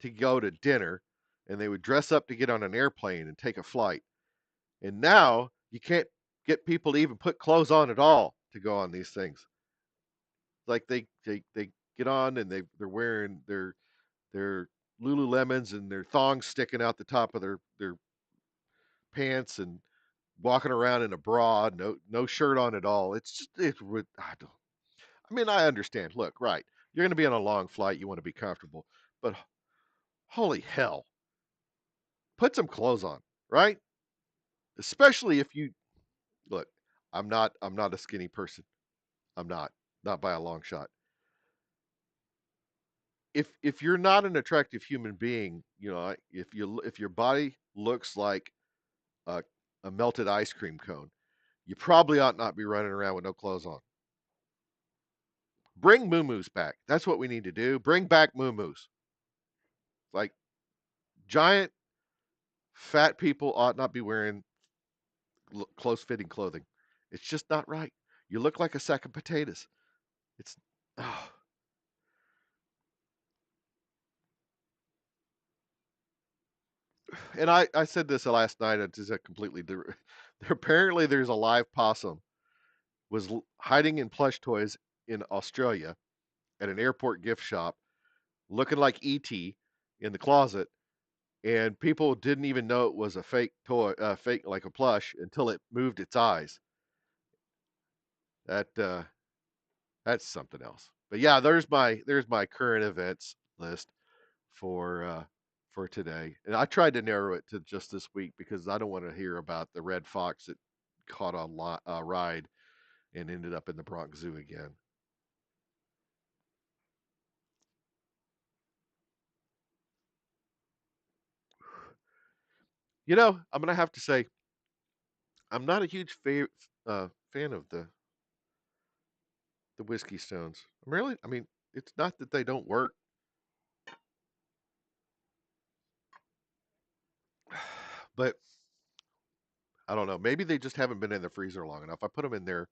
S1: to go to dinner, and they would dress up to get on an airplane and take a flight. And now you can't get people to even put clothes on at all to go on these things. Like get on and they're wearing their Lululemons and their thongs sticking out the top of their pants and walking around in a bra, no shirt on at all. It's just I don't. I mean, I understand. Look, right, you're going to be on a long flight, you want to be comfortable, but holy hell, put some clothes on, right? Especially if you look. I'm not a skinny person. I'm not by a long shot. If you're not an attractive human being, if your body looks like a, a melted ice cream cone, you probably ought not be running around with no clothes on. Bring moo back. That's what we need to do. Bring back moo Like giant fat people ought not be wearing close fitting clothing. It's just not right. You look like a sack of potatoes. It's oh. And I said this last night. It's just a completely different. Apparently, there's a live possum was hiding in plush toys in Australia at an airport gift shop, looking like ET in the closet, and people didn't even know it was a fake toy, fake like a plush, until it moved its eyes. That that's something else. But yeah, there's my current events list for uh, for today, and I tried to narrow it to just this week because I don't want to hear about the red fox that caught a ride and ended up in the Bronx Zoo again. I'm gonna have to say I'm not a huge fan of the whiskey stones. Really, I mean, it's not that they don't work, but I don't know. Maybe they just haven't been in the freezer long enough. I put them in there.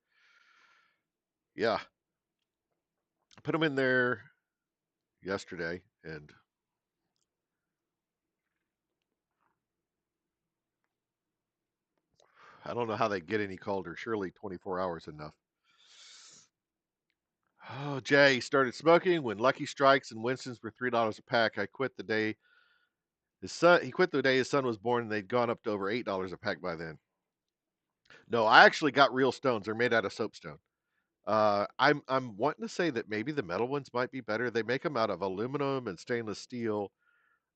S1: Yeah, I put them in there yesterday, and I don't know how they get any colder. Surely 24 hours enough. Oh, Jay started smoking when Lucky Strikes and Winston's were $3 a pack. I quit the day his son. He quit the day his son was born, and they'd gone up to over $8 a pack by then. No, I actually got real stones. They're made out of soapstone. I'm wanting to say that maybe the metal ones might be better. They make them out of aluminum and stainless steel.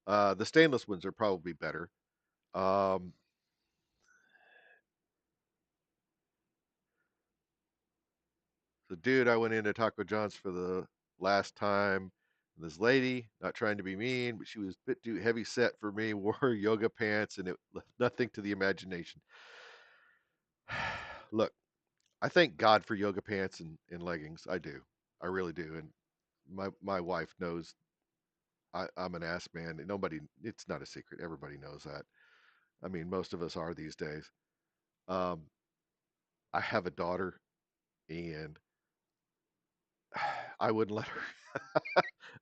S1: The stainless ones are probably better. Um, the dude, I went into Taco John's for the last time. This lady, not trying to be mean, but she was a bit too heavy set for me. Wore yoga pants, and it left nothing to the imagination. Look, I thank God for yoga pants and leggings. I do, I really do. And my wife knows I'm an ass man. Nobody, it's not a secret. Everybody knows that. I mean, most of us are these days. Um, I have a daughter, and I wouldn't let her.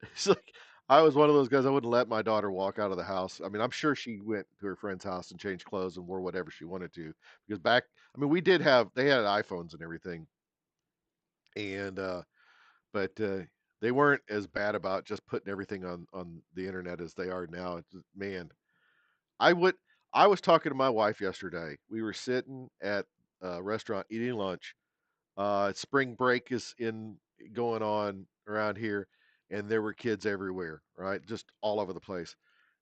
S1: It's like I was one of those guys. I wouldn't let my daughter walk out of the house. I mean, I'm sure she went to her friend's house and changed clothes and wore whatever she wanted to. Because back, I mean, we did have they had iPhones and everything, and but they weren't as bad about just putting everything on the internet as they are now. Man, I would. I was talking to my wife yesterday. We were sitting at a restaurant eating lunch. Spring break is in going on around here, and there were kids everywhere, right? Just all over the place.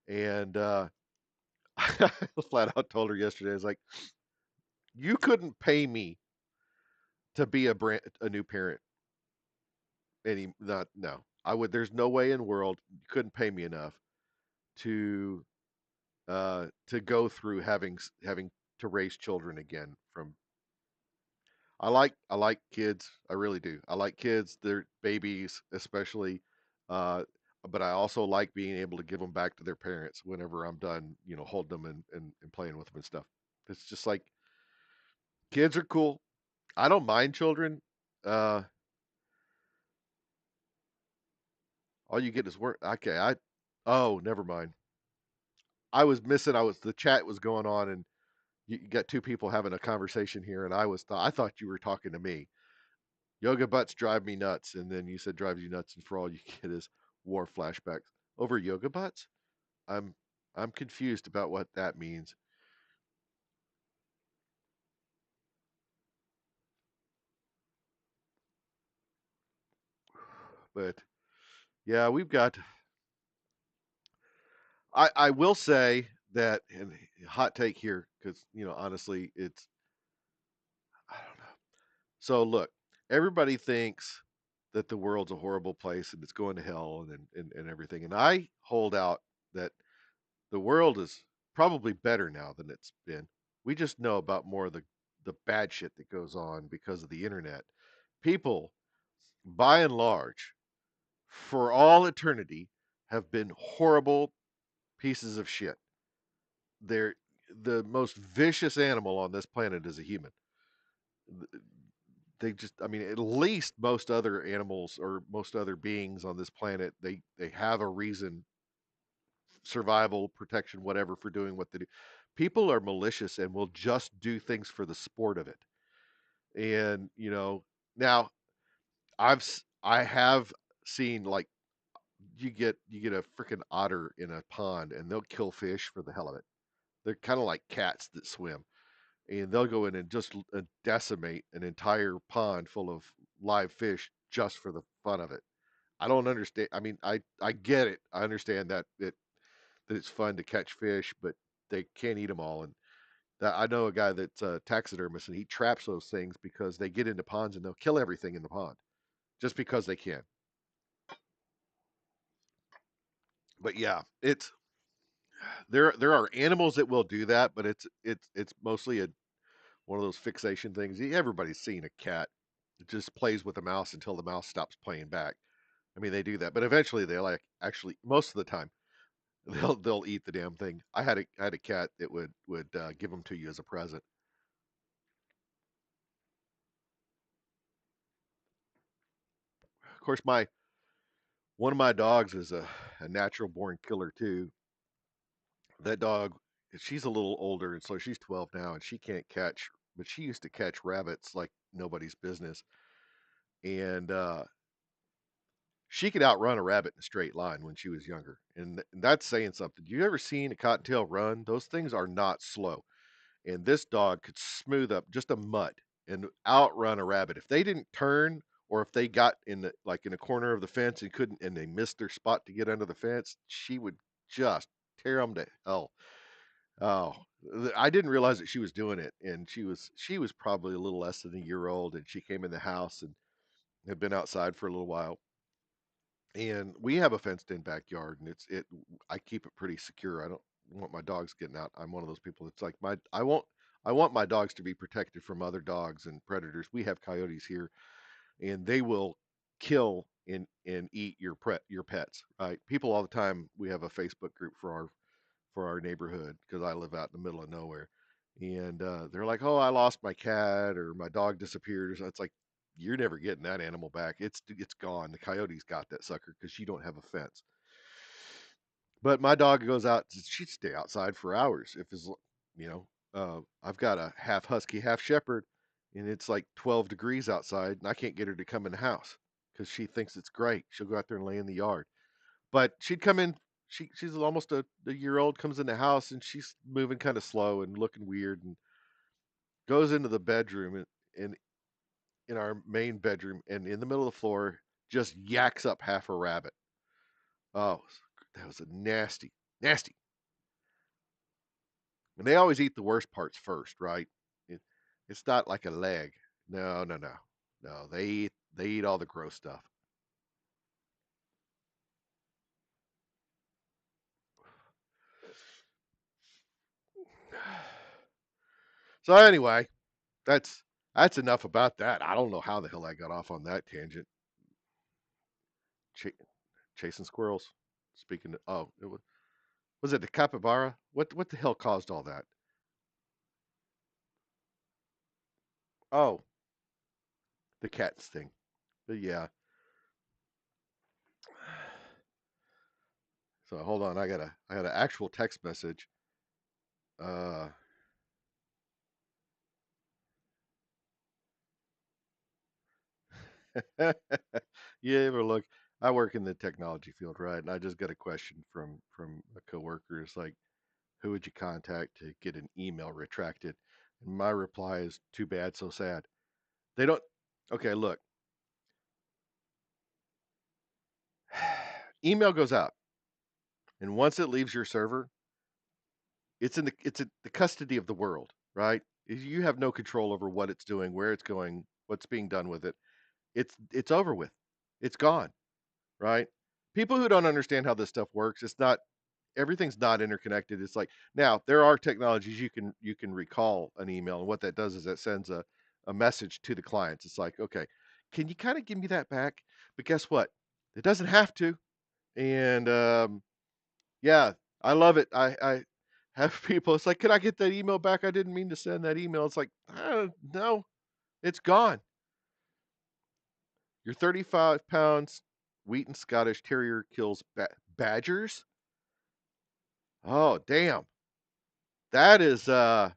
S1: And I flat out told her yesterday, I was like, "You couldn't pay me to be a new parent any not no. I would. There's no way in the world you couldn't pay me enough to to go through having to raise children again from I like kids. I really do. I like kids. They're babies, especially. Uh, but I also like being able to give them back to their parents whenever I'm done, holding them and playing with them and stuff. It's just like kids are cool. I don't mind children. Uh, all you get is work. Okay, oh, never mind. I was missing. The chat was going on, and you got two people having a conversation here, and I thought you were talking to me. Yoga butts drive me nuts, and then you said drives you nuts, and for all you get is war flashbacks over yoga butts. I'm I'm confused about what that means. But yeah, we've got. I will say that, and hot take here, because honestly, it's I don't know. So look, everybody thinks that the world's a horrible place and it's going to hell and everything, and I hold out that the world is probably better now than it's been. We just know about more of the bad shit that goes on because of the internet. People, by and large, for all eternity, have been horrible pieces of shit. They're the most vicious animal on this planet is a human. They just, I mean, at least most other animals or most other beings on this planet, they have a reason, survival, protection, whatever, for doing what they do. People are malicious and will just do things for the sport of it. And now I have seen, like, you get a freaking otter in a pond and they'll kill fish for the hell of it. They're kind of like cats that swim, and they'll go in and just decimate an entire pond full of live fish just for the fun of it. I don't understand. I mean, I get it. I understand that it's fun to catch fish, but they can't eat them all. And that, I know a guy that's a taxidermist, and he traps those things because they get into ponds and they'll kill everything in the pond just because they can. But yeah, it's there are animals that will do that, but it's mostly a one of those fixation things. Everybody's seen a cat that just plays with a mouse until the mouse stops playing back. I mean, they do that, but eventually they like actually most of the time they'll eat the damn thing. I had a cat that would give them to you as a present. Of course, my one of my dogs is a natural born killer too. That dog, she's a little older, and so she's 12 now, and she can't catch, but she used to catch rabbits like nobody's business, and she could outrun a rabbit in a straight line when she was younger, and that's saying something. You ever seen a cottontail run? Those things are not slow, and this dog could smooth up just a mutt and outrun a rabbit. If they didn't turn, or if they got in the like in a corner of the fence and couldn't, and they missed their spot to get under the fence, she would just tear them to hell. Oh, I didn't realize that she was doing it, and she was probably a little less than a year old, and she came in the house and had been outside for a little while. And we have a fenced in backyard, and I keep it pretty secure. I don't want my dogs getting out. I'm one of those people that's like, I want my dogs to be protected from other dogs and predators. We have coyotes here, and they will kill and eat your pets, right? People all the time. We have a Facebook group for our neighborhood because I live out in the middle of nowhere. And they're like, "Oh, I lost my cat or my dog disappeared." Or something. It's like, you're never getting that animal back. It's gone. The coyotes got that sucker because you don't have a fence. But my dog goes out. She'd stay outside for hours if it's, you know. I've got a half husky, half shepherd, and it's like 12 degrees outside, and I can't get her to come in the house because she thinks it's great. She'll go out there and lay in the yard. But she'd come in. She's almost a year old. Comes in the house and she's moving kind of slow and looking weird, and goes into the bedroom and in our main bedroom, and in the middle of the floor just yaks up half a rabbit. Oh, that was a nasty, nasty. And they always eat the worst parts first, right? It, it's not like a leg. No, no, no, no. They eat all the gross stuff. So anyway, that's that's enough about that. I don't know how the hell I got off on that tangent. Ch- chasing squirrels. Speaking of, oh, was it the capybara? What the hell caused all that? Oh, the cats thing. But yeah. So hold on, I got an actual text message. Uh, You ever look? I work in the technology field, right? And I just got a question from a coworker. It's like, who would you contact to get an email retracted? And my reply is, too bad, so sad. They don't. Okay, look, email goes out, and once it leaves your server, it's in the custody of the world, right? You have no control over what it's doing, where it's going, what's being done with it. It's over with. It's gone, right? People who don't understand how this stuff works, it's not everything's not interconnected. It's like now there are technologies you can recall an email, and what that does is that sends a message to the clients. It's like, okay, can you kind of give me that back? But guess what? It doesn't have to. And yeah, I love it. I have people. It's like, can I get that email back? I didn't mean to send that email. It's like, no, it's gone. Your 35 pounds Wheaton Scottish Terrier kills badgers. Oh, damn. That is that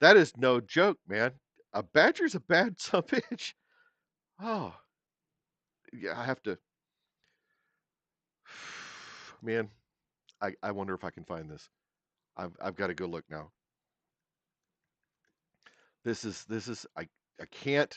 S1: is no joke, man. A badger's a bad son of a bitch. Oh, yeah, I have to. Man, I wonder if I can find this. I've got to go look now. This is I can't.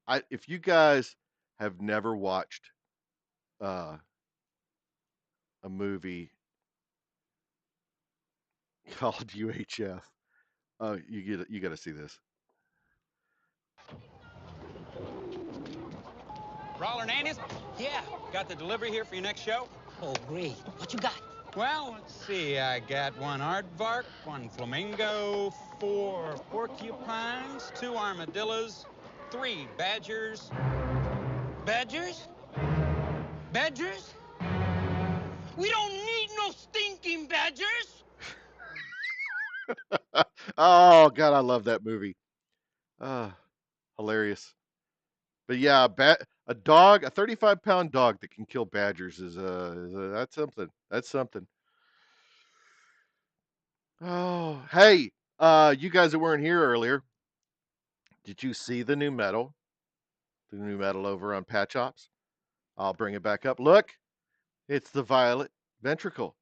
S1: I If you guys have never watched uh, a movie called UHF, you got to see this.
S2: Roller Nannies?
S3: Yeah.
S2: Got the delivery here for your next show?
S3: Oh, great. What you got?
S2: Well, let's see. I got one aardvark, one flamingo, four porcupines, two armadillos, three badgers.
S3: Badgers? Badgers? We don't need no stinking badgers.
S1: Oh God, I love that movie. Uh, Hilarious. But yeah, a dog, a 35-pound dog that can kill badgers that's something. That's something. Oh, hey, you guys that weren't here earlier, did you see the new medal? The new medal over on Patch Ops? I'll bring it back up. Look, it's the violet ventricle.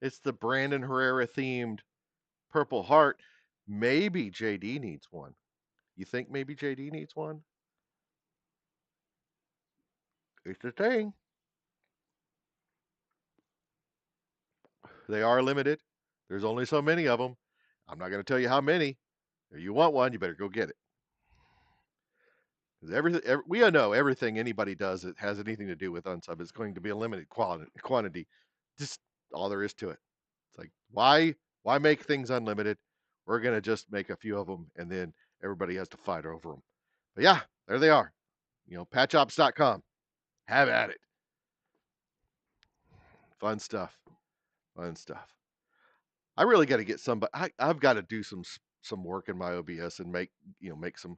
S1: It's the Brandon Herrera themed Purple Heart. Maybe JD needs one. You think maybe JD needs one? It's a thing. They are limited. There's only so many of them. I'm not going to tell you how many. If you want one, you better go get it. Because we all know everything anybody does that has anything to do with unsub is going to be a limited quantity. Just all there is to it. It's like why make things unlimited? We're going to just make a few of them, and then everybody has to fight over them. But yeah, there they are. Patchops.com. Have at it. Fun stuff. Fun stuff. I really got to get somebody. I've got to do some work in my OBS and make some.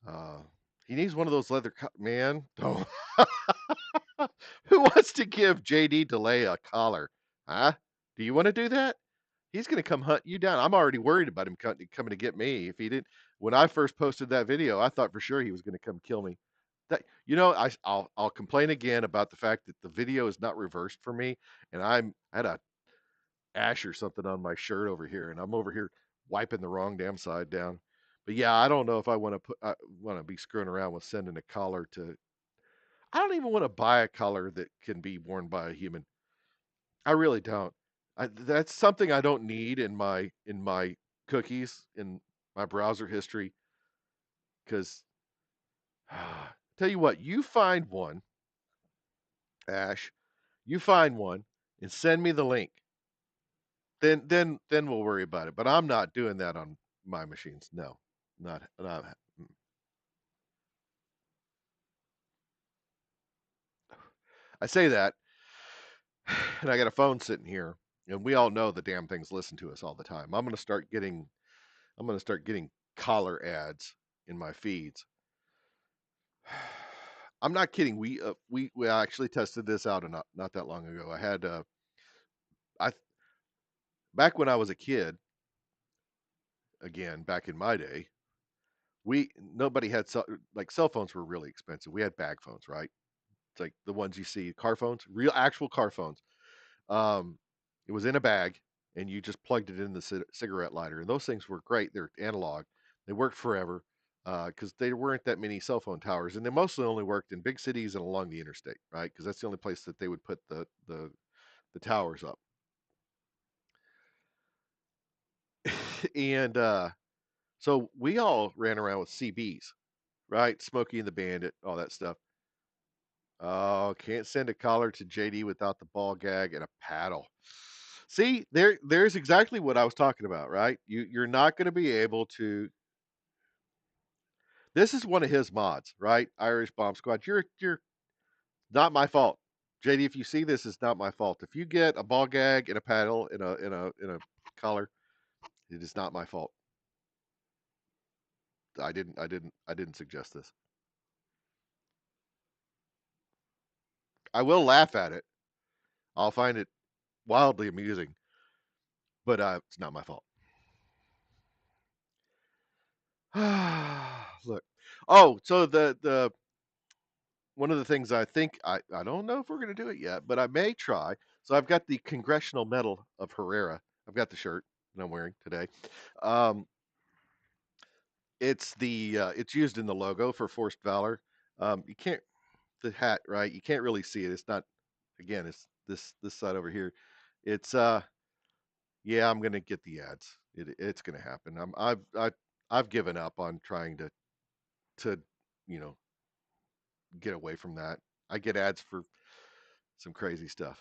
S1: Uh, he needs one of those man. Don't. Who wants to give JD Delay a collar? Huh? Do you want to do that? He's going to come hunt you down. I'm already worried about him coming to get me. If he didn't, when I first posted that video, I thought for sure he was going to come kill me. I'll complain again about the fact that the video is not reversed for me, and I had a ash or something on my shirt over here, and I'm over here wiping the wrong damn side down. But yeah, I don't know if I want to be screwing around with sending a collar to. I don't even want to buy a collar that can be worn by a human. I really don't. That's something I don't need in my cookies in my browser history. Because tell you what, you find one, Ash. You find one and send me the link. Then we'll worry about it. But I'm not doing that on my machines. No, not. I say that, and I got a phone sitting here, and we all know the damn things listen to us all the time. I'm gonna start getting collar ads in my feeds. I'm not kidding. We actually tested this out not that long ago. I back when I was a kid, again back in my day, we nobody had like cell phones were really expensive. We had bag phones, right? It's like the ones you see, car phones, real actual car phones. Um, it was in a bag, and you just plugged it in the cigarette lighter, and those things were great. They're analog. They worked forever because there weren't that many cell phone towers, and they mostly only worked in big cities and along the interstate, right? Because that's the only place that they would put the towers up. And so we all ran around with CBs, right? Smokey and the Bandit, all that stuff. Oh, can't send a collar to JD without the ball gag and a paddle. See, there's exactly what I was talking about, right? You're not going to be able to. This is one of his mods, right? Irish Bomb Squad. You're not my fault. JD, if you see this, it's not my fault. If you get a ball gag and a paddle in a collar, it is not my fault. I didn't suggest this. I will laugh at it. I'll find it wildly amusing, but it's not my fault. Look. Oh, so the one of the things I don't know if we're going to do it yet, but I may try. So I've got the Congressional Medal of Herrera. I've got the shirt that I'm wearing today. Um, it's used in the logo for Forced Valor. You can't the hat, right? You can't really see it. It's not, again, it's this side over here. It's yeah, I'm gonna get the ads. It's gonna happen. I've given up on trying to you know get away from that. I get ads for some crazy stuff.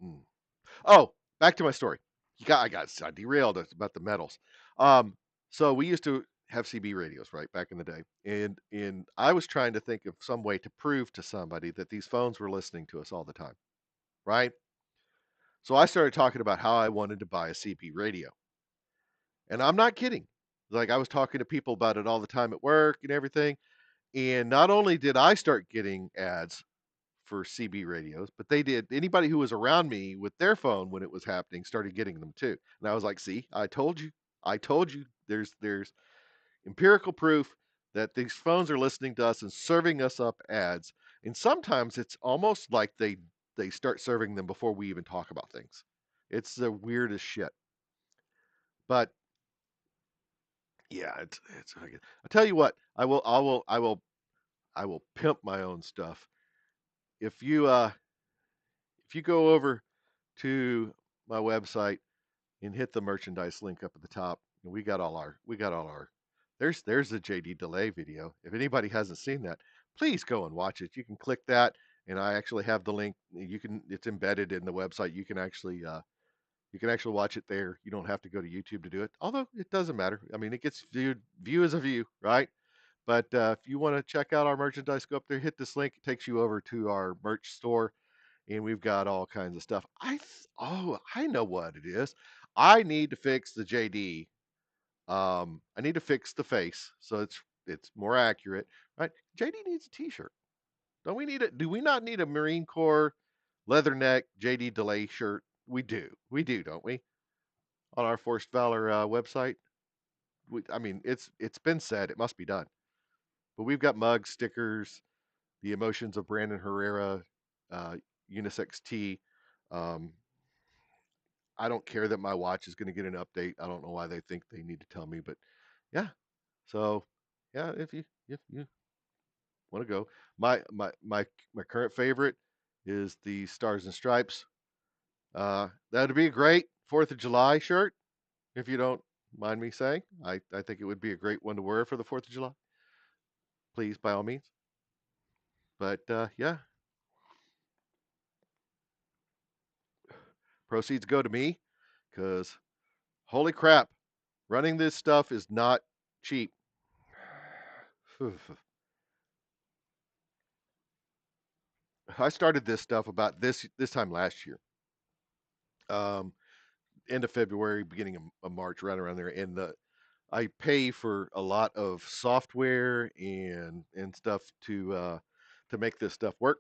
S1: Mm. Oh, back to my story. I derailed about the metals. Um, so we used to have CB radios, right, back in the day, and I was trying to think of some way to prove to somebody that these phones were listening to us all the time, right? So I started talking about how I wanted to buy a CB radio, and I'm not kidding. Like I was talking to people about it all the time at work and everything, and not only did I start getting ads for CB radios, but they did. Anybody who was around me with their phone when it was happening started getting them too. And I was like, "See, I told you. I told you. There's empirical proof that these phones are listening to us and serving us up ads. And sometimes it's almost like they start serving them before we even talk about things. It's the weirdest shit. But yeah, it's. I tell you what, I will pimp my own stuff. If you if you go over to my website and hit the merchandise link up at the top, we got all our there's the JD delay video. If anybody hasn't seen that, please go and watch it. You can click that, and I actually have the link. It's embedded in the website. You can actually watch it there. You don't have to go to YouTube to do it. Although it doesn't matter. I mean, it gets view is a view, right? But if you want to check out our merchandise, go up there, hit this link. It takes you over to our merch store, and we've got all kinds of stuff. I know what it is. I need to fix the JD. I need to fix the face so it's more accurate, right? JD needs a T-shirt. Don't we need it? Do we not need a Marine Corps leather neck JD delay shirt? We do. We do, don't we? On our Forced Valor website. I mean, it's been said. It must be done. But we've got mugs, stickers, the emotions of Brandon Herrera, uh, unisex tee. Um, I don't care that my watch is going to get an update. I don't know why they think they need to tell me, but yeah. So yeah, if you want to go, my current favorite is the Stars and Stripes. That'd be a great Fourth of July shirt, if you don't mind me saying. I think it would be a great one to wear for the Fourth of July. Please, by all means. But yeah, proceeds go to me because holy crap, running this stuff is not cheap. I started this stuff about this time last year, um, end of February, beginning of March, right around there. And I pay for a lot of software and stuff to make this stuff work,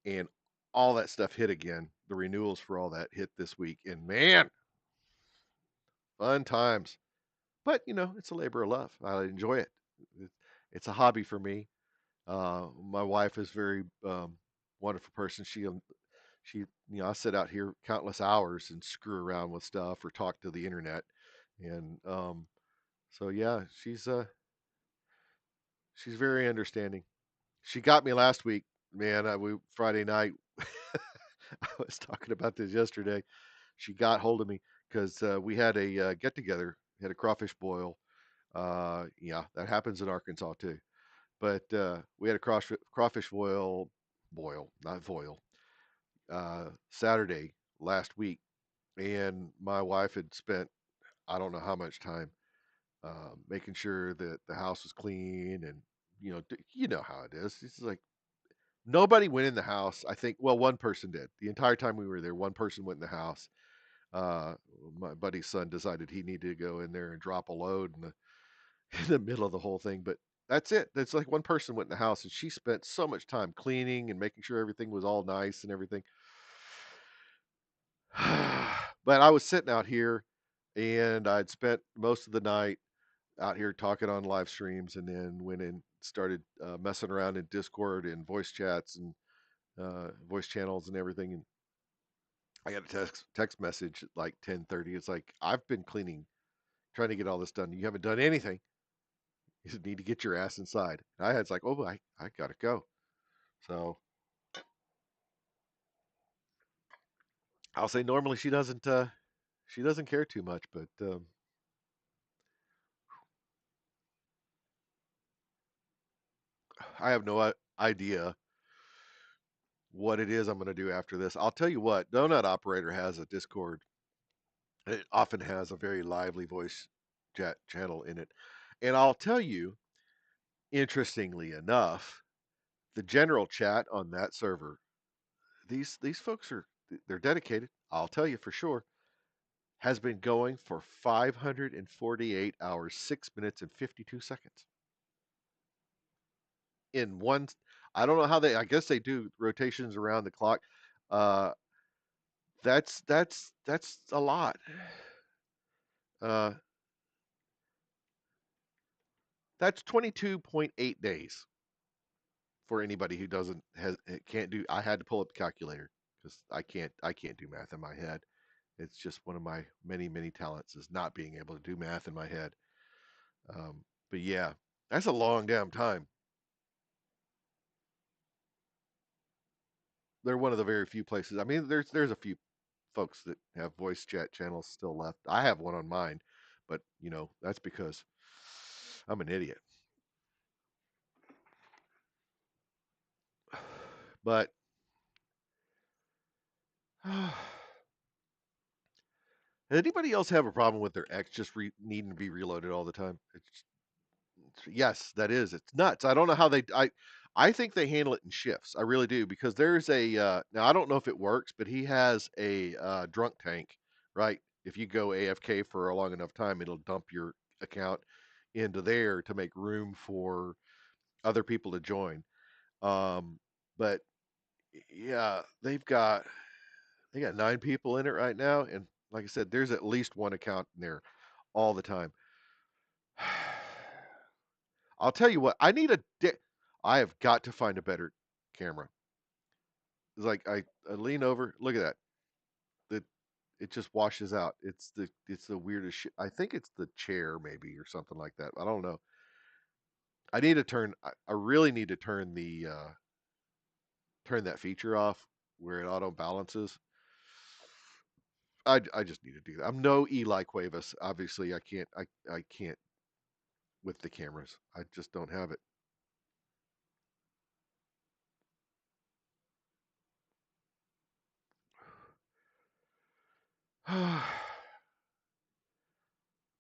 S1: and all that stuff hit again. The renewals for all that hit this week, and man, fun times. But it's a labor of love. I enjoy it. It- It's a hobby for me. My wife is a very wonderful person. I sit out here countless hours and screw around with stuff or talk to the internet, and so yeah, she's very understanding. She got me last week, man. We Friday night. I was talking about this yesterday. She got hold of me because we had a get together, had a crawfish boil. Yeah, that happens in Arkansas too. But we had a crawfish boil, not boil, Saturday last week, and my wife had spent I don't know how much time making sure that the house was clean, and you know how it is. It's like nobody went in the house. I think, well, one person did. The entire time we were there, one person went in the house. Uh, my buddy's son decided he needed to go in there and drop a load in the in the middle of the whole thing, but that's it. That's like one person went in the house, and she spent so much time cleaning and making sure everything was all nice and everything. But I was sitting out here, and I'd spent most of the night out here talking on live streams, and then went and started messing around in Discord and voice chats and voice channels and everything. And I got a text message at like 10:30. It's like, I've been cleaning, trying to get all this done. You haven't done anything. You need to get your ass inside. And I had, it's like, oh, I gotta go. So I'll say normally she doesn't care too much, but I have no idea what it is I'm going to do after this. I'll tell you what, Donut Operator has a Discord. It often has a very lively voice chat channel in it. And I'll tell you, interestingly enough, the general chat on that server, these folks they're dedicated. I'll tell you for sure. Has been going for 548 hours, 6 minutes, and 52 seconds in one. I don't know how they. I guess they do rotations around the clock. Uh, that's a lot. Uh, that's 22.8 days for anybody who doesn't has can't do. I had to pull up the calculator because I can't do math in my head. It's just one of my many talents is not being able to do math in my head. But yeah, that's a long damn time. They're one of the very few places. I mean, there's a few folks that have voice chat channels still left. I have one on mine, but that's because I'm an idiot. But anybody else have a problem with their X just needing to be reloaded all the time? Yes, that is. It's nuts. I don't know how they. I think they handle it in shifts. I really do because there's a now I don't know if it works, but he has a drunk tank, right? If you go AFK for a long enough time, it'll dump your account into there to make room for other people to join. Um, but yeah, they got 9 people in it right now, and like I said, there's at least one account in there all the time. I'll tell you what, I have got to find a better camera. It's like I lean over, look at that. The it just washes out. It's the weirdest shit. I think it's the chair maybe or something like that. I don't know. I really need to turn that feature off where it auto balances. I just need to do that. I'm no Eli Cuevas. Obviously, I can't with the cameras. I just don't have it.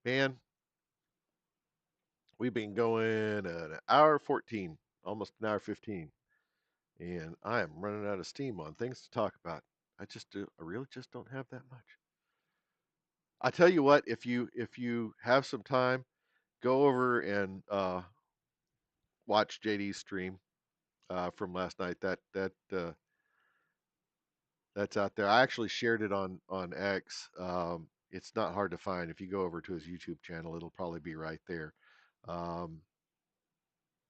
S1: Man, we've been going an hour 14, almost an hour 15, and I am running out of steam on things to talk about. I really just don't have that much. I tell you what, if you have some time, go over and watch JD's stream from last night. That's out there. I actually shared it on X. It's not hard to find. If you go over to his YouTube channel, it'll probably be right there. Um,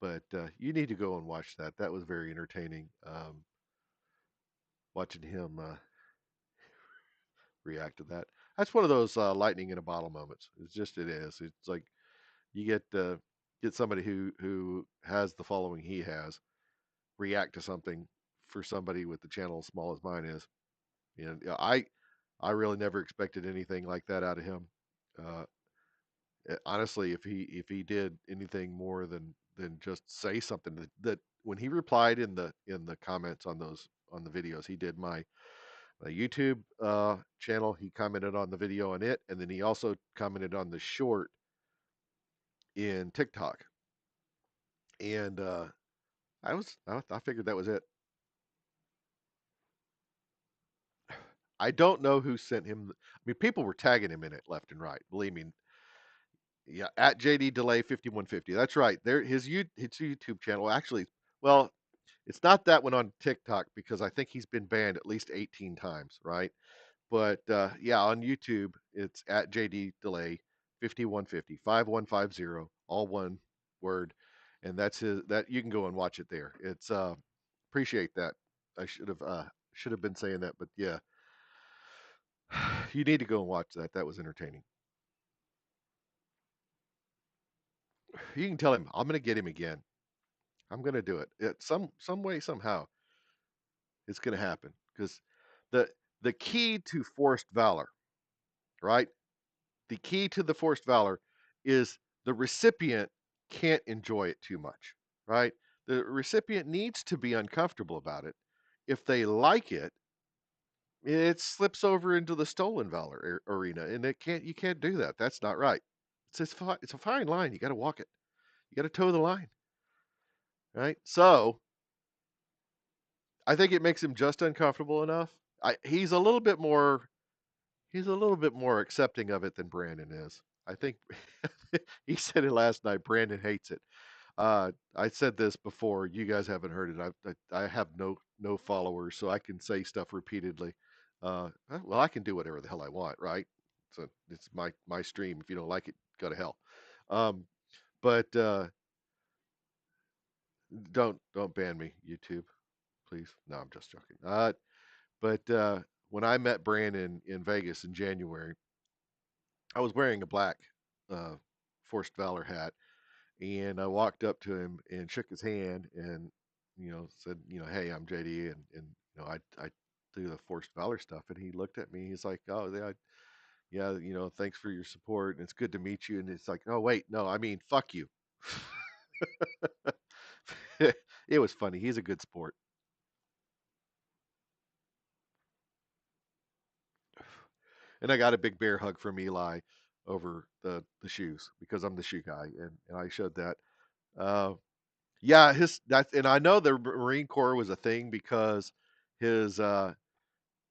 S1: but you need to go and watch that. That was very entertaining. Watching him react to that. That's one of those lightning in a bottle moments. It is. It's like you get somebody who has the following he has react to something for somebody with the channel as small as mine is. Yeah, I really never expected anything like that out of him. Uh, Honestly, if he did anything more than just say something that when he replied in the comments on the videos, he did my YouTube channel. He commented on the video on it, and then he also commented on the short in TikTok. And I figured that was it. I don't know who sent him. I mean, people were tagging him in it left and right. Believe me. Yeah, at JD Delay 5150. That's right. There, his YouTube channel actually. Well, it's not that one on TikTok because I think he's been banned at least 18 times, right? But yeah, on YouTube, it's at JD Delay 5150 5150, all one word, and that's his. That you can go and watch it there. It's appreciate that. I should have been saying that, but yeah, you need to go and watch that. That was entertaining. You can tell him I'm going to get him again. I'm going to do it. Some way somehow it's going to happen because the the key to forced valor, right? The key to the forced valor is the recipient can't enjoy it too much, right? The recipient needs to be uncomfortable about it. If they like it, it slips over into the stolen valor arena, and you can't do that. That's not right. It's a fine line. You got to walk it. You got to toe the line, right? So I think it makes him just uncomfortable enough. He's a little bit more accepting of it than Brandon is. I think he said it last night. Brandon hates it. I said this before. You guys haven't heard it. I have no followers, so I can say stuff repeatedly. Well, I can do whatever the hell I want, right? So it's my stream. If you don't like it, go to hell. Um, but don't ban me, YouTube, please. No, I'm just joking. But when I met Brandon in Vegas in January, I was wearing a black uh, Forced Valor hat, and I walked up to him and shook his hand and said, hey, I'm JD, and I do the Forced Valor stuff, and he looked at me. He's like, oh yeah, yeah, thanks for your support, and it's good to meet you. And it's like, oh wait, no, I mean, fuck you. It was funny. He's a good sport. And I got a big bear hug from Eli over the shoes because I'm the shoe guy, and I showed that. Uh, yeah, and I know the Marine Corps was a thing because his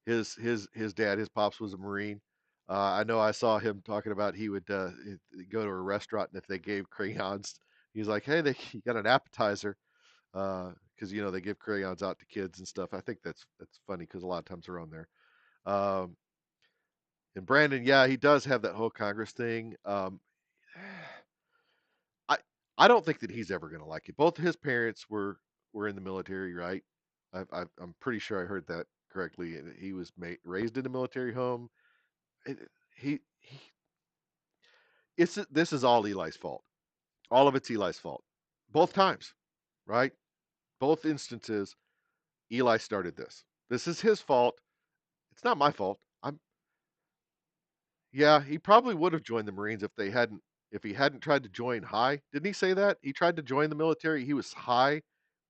S1: his dad, his pops was a Marine. I know I saw him talking about he would go to a restaurant, and if they gave crayons, he's like, "Hey, you got an appetizer," because they give crayons out to kids and stuff. I think that's funny because a lot of times they're on there. Um, and Brandon, yeah, he does have that whole Congress thing. I I don't think that he's ever going to like it. Both of his parents were in the military, right? I'm pretty sure I heard that correctly. He was raised in a military home. He this is all Eli's fault. All of it's Eli's fault. Both times, right? Both instances, Eli started this. This is his fault. It's not my fault. I'm Yeah, he probably would have joined the Marines if he hadn't tried to join high. Didn't he say that? He tried to join the military. He was high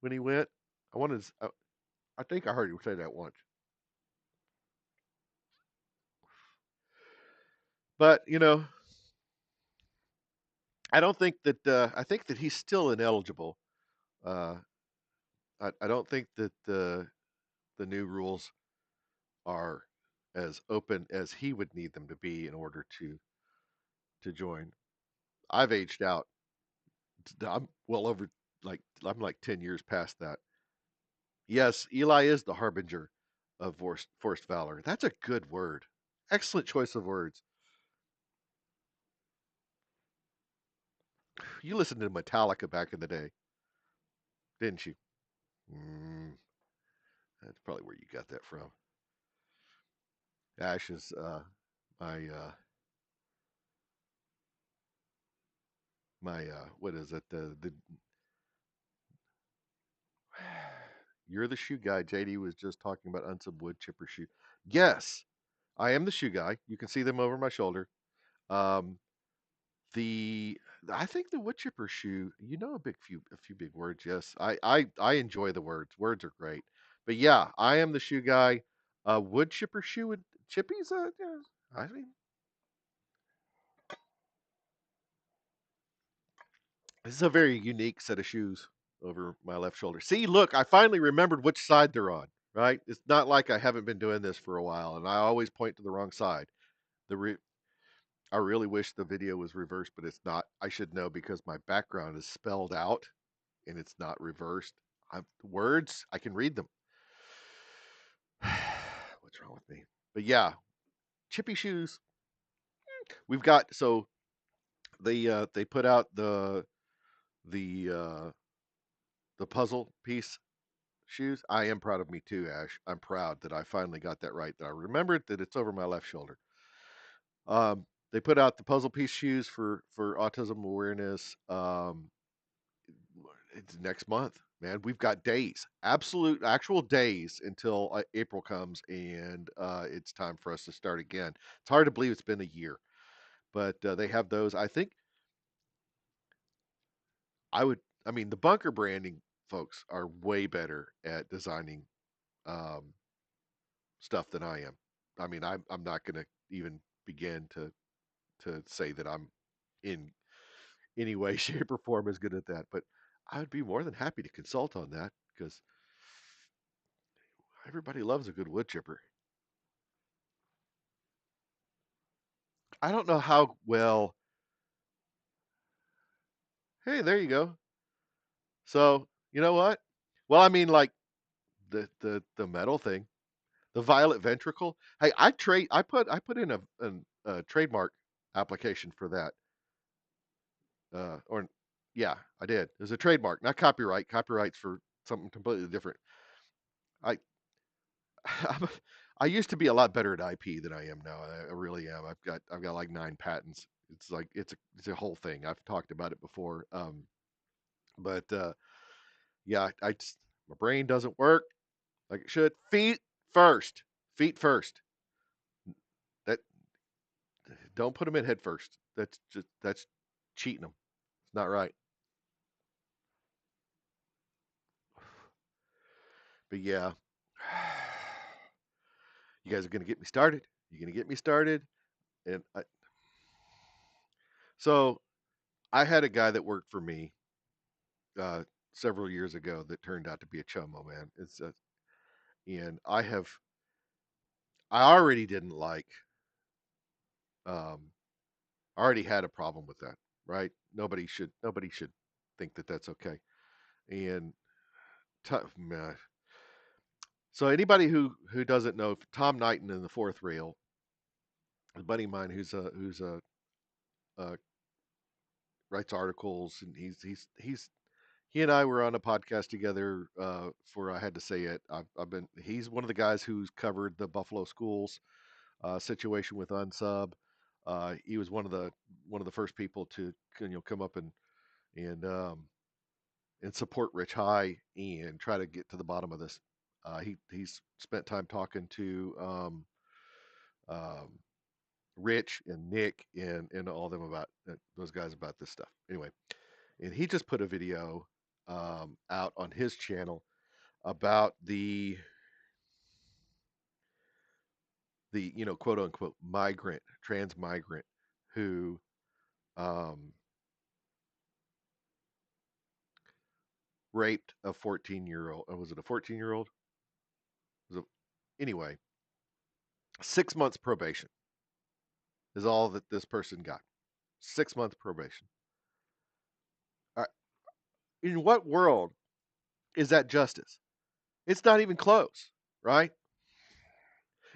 S1: when he went. I wanted I think I heard him say that once. But, I don't think that I think that he's still ineligible. Uh I don't think that the new rules are as open as he would need them to be in order to join. I've aged out. I'm well over I'm like 10 years past that. Yes, Eli is the harbinger of forced valor. That's a good word. Excellent choice of words. You listened to Metallica back in the day, didn't you? Mm, that's probably where you got that from. Ash is my my what is it? The you're the shoe guy. JD was just talking about unsub wood chipper shoe. Yes, I am the shoe guy. You can see them over my shoulder. Um, the I think the wood chipper shoe. You know, a few big words. Yes, I enjoy the words. Words are great. But yeah, I am the shoe guy. Wood chipper shoe with chippies. Yeah, I mean, this is a very unique set of shoes over my left shoulder. See, look, I finally remembered which side they're on. Right? It's not like I haven't been doing this for a while, and I always point to the wrong side. The re- I really wish the video was reversed, but it's not. I should know because my background is spelled out and it's not reversed. Words, I can read them. What's wrong with me? But yeah, chippy shoes. We've got so they put out the the puzzle piece shoes. I am proud of me too, Ash. I'm proud that I finally got that right. That I remembered that it's over my left shoulder. They put out the puzzle piece shoes for autism awareness. It's next month, man. We've got days, absolute actual days until April comes, and it's time for us to start again. It's hard to believe it's been a year, but they have those. I think I would. I mean, the bunker branding folks are way better at designing um, stuff than I am. I mean, I'm not going to even begin to say that I'm in any way, shape, or form as good at that. But I would be more than happy to consult on that because everybody loves a good wood chipper. I don't know how well. Hey, there you go. So you know what? Well, I mean, like the metal thing, the violet ventricle. Hey, I put in a trademark application for that. Or yeah, I did. There's a trademark, not copyright. Copyright's for something completely different. I I'm, I used to be a lot better at IP than I am now. I really am. I've got like 9 patents. It's like it's a whole thing. I've talked about it before. But yeah, my brain doesn't work like it should. First. Feet first. That don't put them in head first. That's cheating them. It's not right. But yeah, you guys are gonna get me started. You're gonna get me started, and so I had a guy that worked for me uh, several years ago that turned out to be a chummo man. And I already didn't like um, I already had a problem with that, right? Nobody should think that that's okay. And man, so anybody who doesn't know Tom Knighton in the fourth rail, a buddy of mine who's a writes articles, and he and I were on a podcast together for I had to say it. I've been he's one of the guys who's covered the Buffalo schools situation with unsub. He was one of the first people to come up and and support Rich High and try to get to the bottom of this. He's spent time talking to um, Rich and Nick and all them about those guys about this stuff. Anyway, and he just put a video out on his channel about the quote unquote migrant trans migrant who um, raped a 14-year-old. Was it a 14-year-old? Was it, anyway, 6 months probation is all that this person got. 6 months probation. Uh, In what world is that justice? It's not even close, right?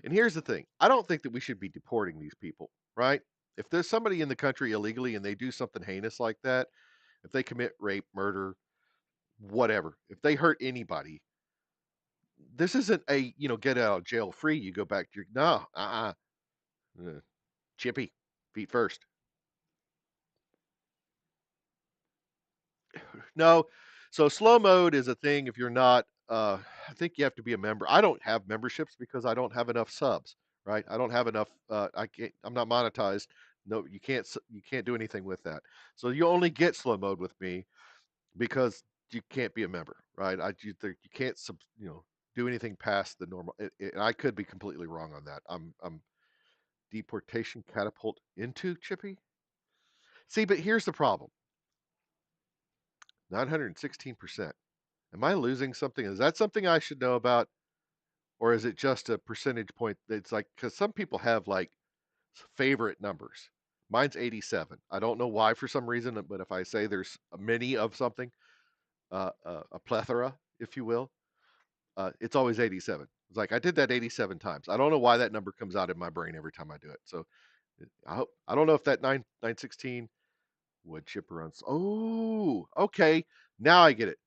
S1: And here's the thing: I don't think that we should be deporting these people, right? If there's somebody in the country illegally and they do something heinous like that, if they commit rape, murder, whatever, if they hurt anybody, this isn't a get out of jail free. You go back to your no, chippy, feet first. No, so slow mode is a thing. If you're not, I think you have to be a member. I don't have memberships because I don't have enough subs, right? I don't have enough. I can't. I'm not monetized. No, you can't. You can't do anything with that. So you only get slow mode with me because you can't be a member, right? You can't do anything past the normal. I could be completely wrong on that. I'm deportation catapult into Chippy. See, but here's the problem: 916%. Am I losing something? Is that something I should know about, or is it just a percentage point? It's like because some people have like favorite numbers. Mine's 87. I don't know why for some reason, but if I say there's many of something, a plethora, if you will, it's always 87. It's like I did that 87 times. I don't know why that number comes out in my brain every time I do it. So I don't know if that 916 wood chipper on. Oh, okay. Now I get it.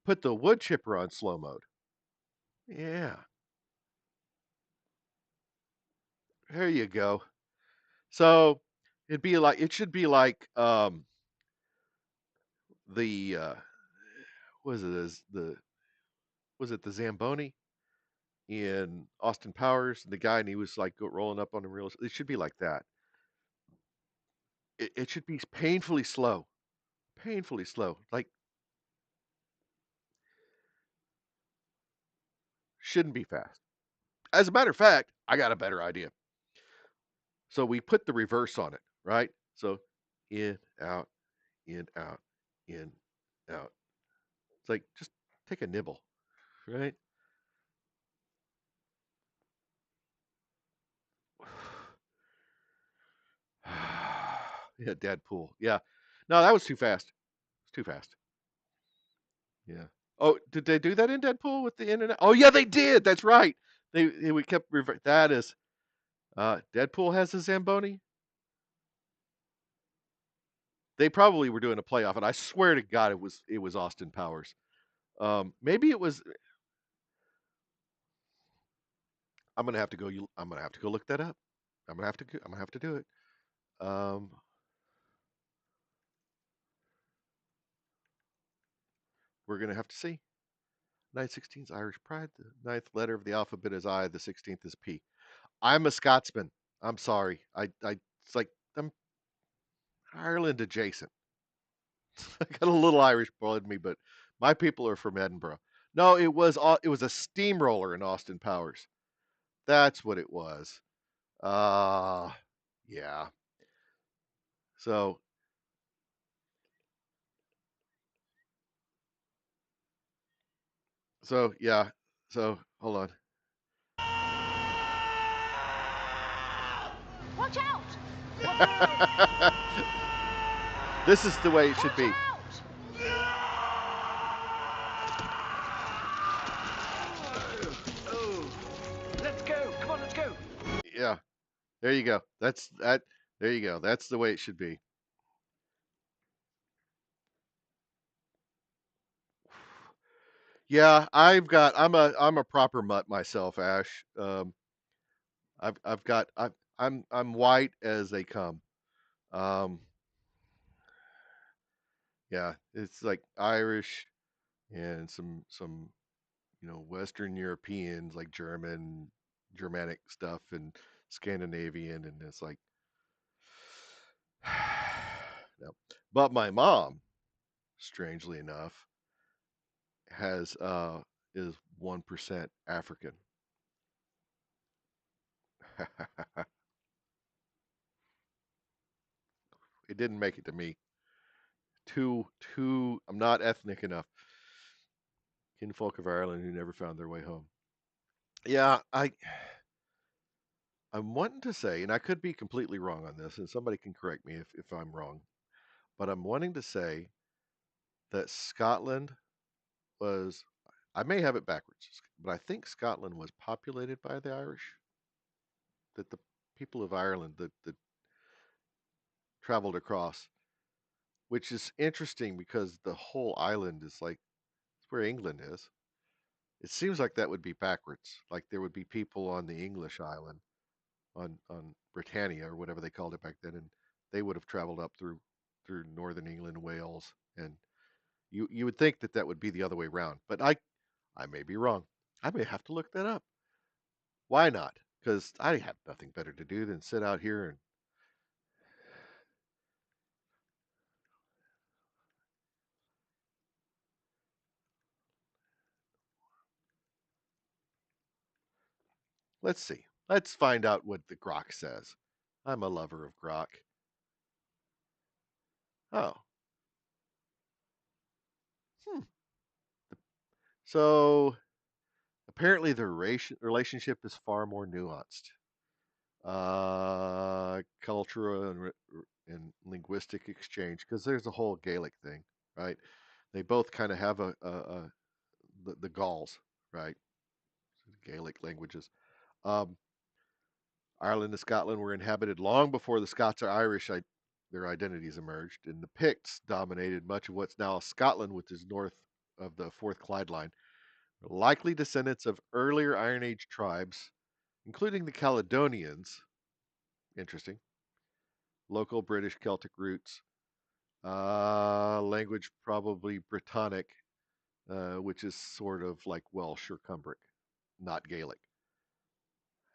S1: Put the wood chipper on slow mode. Yeah, there you go. So it should be like the was it is the was it the Zamboni in Austin Powers, the guy, and he was like rolling up on the real. It should be like that. It should be painfully slow. Like shouldn't be fast. As a matter of fact, I got a better idea. So we put the reverse on it, right? So in, out, in, out, in, out. It's like just take a nibble, right? Yeah, Deadpool. Yeah. No, that was too fast. It's too fast. Yeah. Oh, did they do that in Deadpool with the internet? Oh, yeah, they did. That's right. We kept that is Deadpool has a Zamboni. They probably were doing a playoff, and I swear to God, it was Austin Powers. Maybe it was. I'm gonna have to go. I'm gonna have to go look that up. I'm gonna have to do it. Um, we're gonna have to see. 916 is Irish pride. The ninth letter of the alphabet is I. The 16th is P. I'm a Scotsman. I'm sorry. It's like I'm Ireland adjacent. I got a little Irish blood in me, but my people are from Edinburgh. No, it was a steamroller in Austin Powers. That's what it was. Uh yeah. So yeah. So hold on.
S4: Watch out! Whoa!
S1: This is the way it should
S4: Watch
S1: be.
S4: out! Oh, let's go. Come on, let's go.
S1: Yeah. There you go. That's that. There you go. That's the way it should be. Yeah, I'm a proper mutt myself, Ash. I've got I'm white as they come. Um, yeah, it's like Irish and some Western Europeans like Germanic stuff and Scandinavian, and it's like no. But my mom, strangely enough, has is 1% African. It didn't make it to me. Too. I'm not ethnic enough. Kinfolk of Ireland who never found their way home. Yeah, I'm wanting to say, and I could be completely wrong on this, and somebody can correct me if I'm wrong, but I'm wanting to say that Scotland was, I may have it backwards, but I think Scotland was populated by the Irish, that the people of Ireland that traveled across, which is interesting because the whole island is like, it's where England is. It seems like that would be backwards. Like there would be people on the English island, on Britannia or whatever they called it back then, and they would have traveled up through northern England, Wales, and you would think that that would be the other way around. But I may be wrong. I may have to look that up. Why not? Because I have nothing better to do than sit out here and let's see. Let's find out what the grok says. I'm a lover of grok. Oh, hmm. So apparently the relationship is far more nuanced. Cultural and linguistic exchange, because there's a whole Gaelic thing, right? They both kind of have the Gauls, right? Gaelic languages. Um, Ireland and Scotland were inhabited long before the Scots or Irish their identities emerged, and the Picts dominated much of what's now Scotland, which is north of the Fourth Clyde Line. Likely descendants of earlier Iron Age tribes, including the Caledonians. Interesting. Local British Celtic roots. Language probably Brittonic, which is sort of like Welsh or Cumbric, not Gaelic.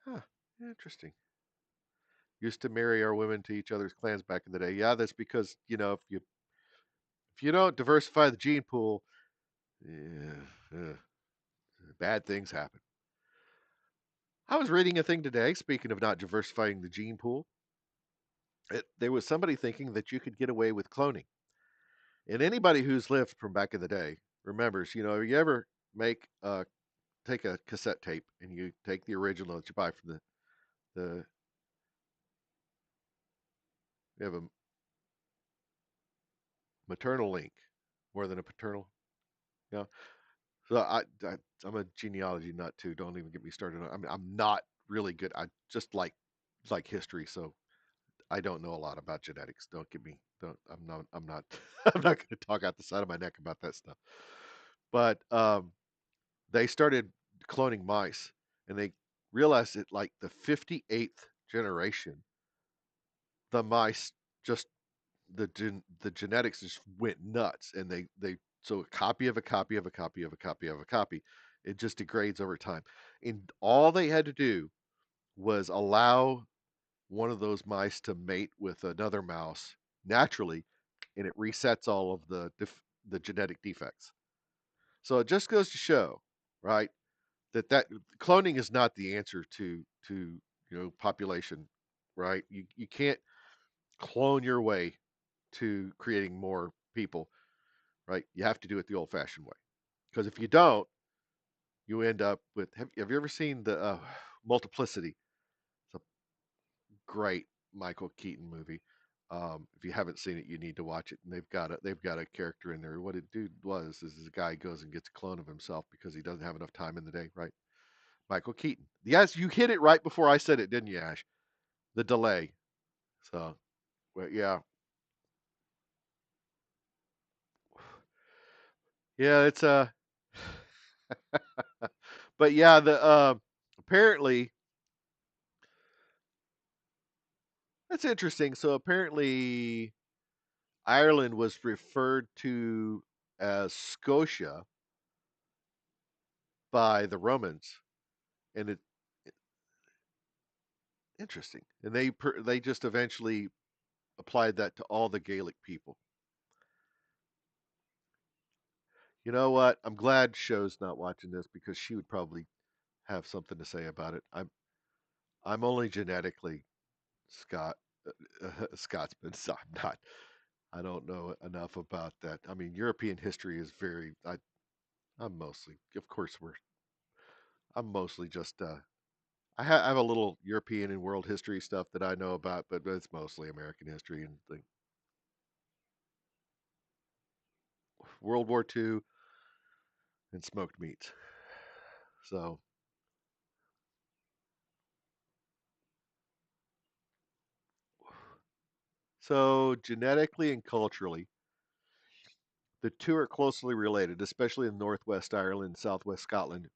S1: Huh, interesting. Used to marry our women to each other's clans back in the day. Yeah, that's because if you don't diversify the gene pool, yeah, bad things happen. I was reading a thing today. Speaking of not diversifying the gene pool, there was somebody thinking that you could get away with cloning. And anybody who's lived from back in the day remembers, you ever make take a cassette tape and you take the original that you buy from the you have a maternal link more than a paternal. Yeah. So I'm a genealogy nut too. Don't even get me started on. I mean, I'm not really good. I just like history, so I don't know a lot about genetics. Don't get me. Don't. I'm not. I'm not going to talk out the side of my neck about that stuff. But they started cloning mice, and they realized that like the 58th generation, the mice just the genetics just went nuts, and they so a copy of a copy of a copy of a copy of a copy, it just degrades over time. And all they had to do was allow one of those mice to mate with another mouse naturally, and it resets all of the genetic defects. So it just goes to show, right, that cloning is not the answer to population, right? You can't clone your way to creating more people, right? You have to do it the old-fashioned way. Because if you don't, you end up with. Have you ever seen the Multiplicity? It's a great Michael Keaton movie. If you haven't seen it, you need to watch it. And they've got a character in there. What it dude was is this guy goes and gets a clone of himself because he doesn't have enough time in the day, right? Michael Keaton. Yes, you hit it right before I said it, didn't you, Ash? The delay. So, well, yeah, yeah, it's but yeah, the apparently that's interesting. So apparently Ireland was referred to as Scotia by the Romans, and it interesting. And they just eventually applied that to all the Gaelic people. You know what? I'm glad Show's not watching this because she would probably have something to say about it. I'm only genetically Scot Scotsman, so I'm not. I don't know enough about that. I mean, European history is very. I'm mostly, of course, I'm mostly just I have a little European and world history stuff that I know about, but it's mostly American history and the World War II and smoked meats. So, so genetically and culturally, the two are closely related, especially in Northwest Ireland and Southwest Scotland,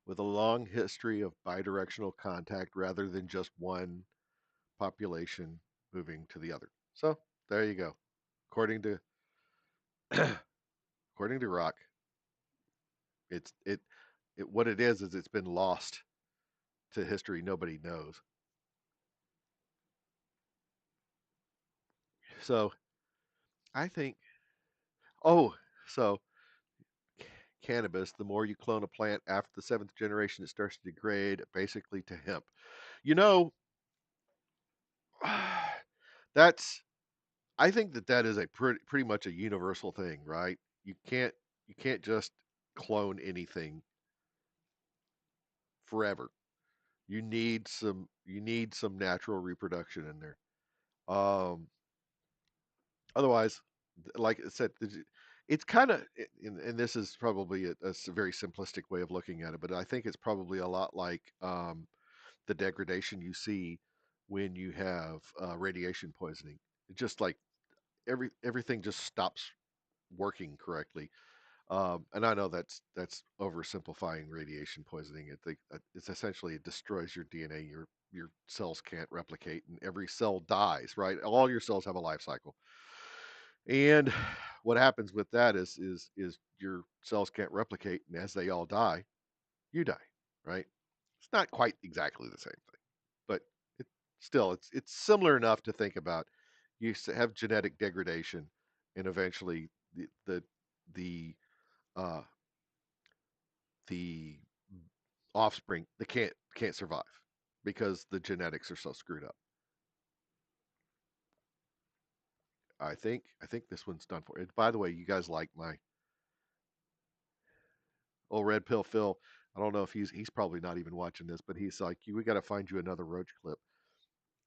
S1: with a long history of bidirectional contact rather than just one population moving to the other. So there you go. According to according to Rock, it's it what it is it's been lost to history. Nobody knows. So I think oh so cannabis, the more you clone a plant after the seventh generation, it starts to degrade basically to hemp. You know, that's I think that that is a pretty much a universal thing, right? You can't you can't just clone anything forever. You need some natural reproduction in there. Um, Otherwise, like I said, it's kind of and this is probably a very simplistic way of looking at it, but I think it's probably a lot like the degradation you see when you have radiation poisoning. It just like everything just stops working correctly. And I know that's oversimplifying radiation poisoning. It's essentially it destroys your DNA. Your cells can't replicate, and every cell dies. Right? All your cells have a life cycle, and what happens with that is your cells can't replicate, and as they all die, you die. Right? It's not quite exactly the same thing, but it, still, it's similar enough to think about. You have genetic degradation, and eventually the uh, the offspring they can't survive because the genetics are so screwed up. I think this one's done for. By the way, you guys like my old red pill Phil. I don't know if he's probably not even watching this, but he's like, we got to find you another roach clip.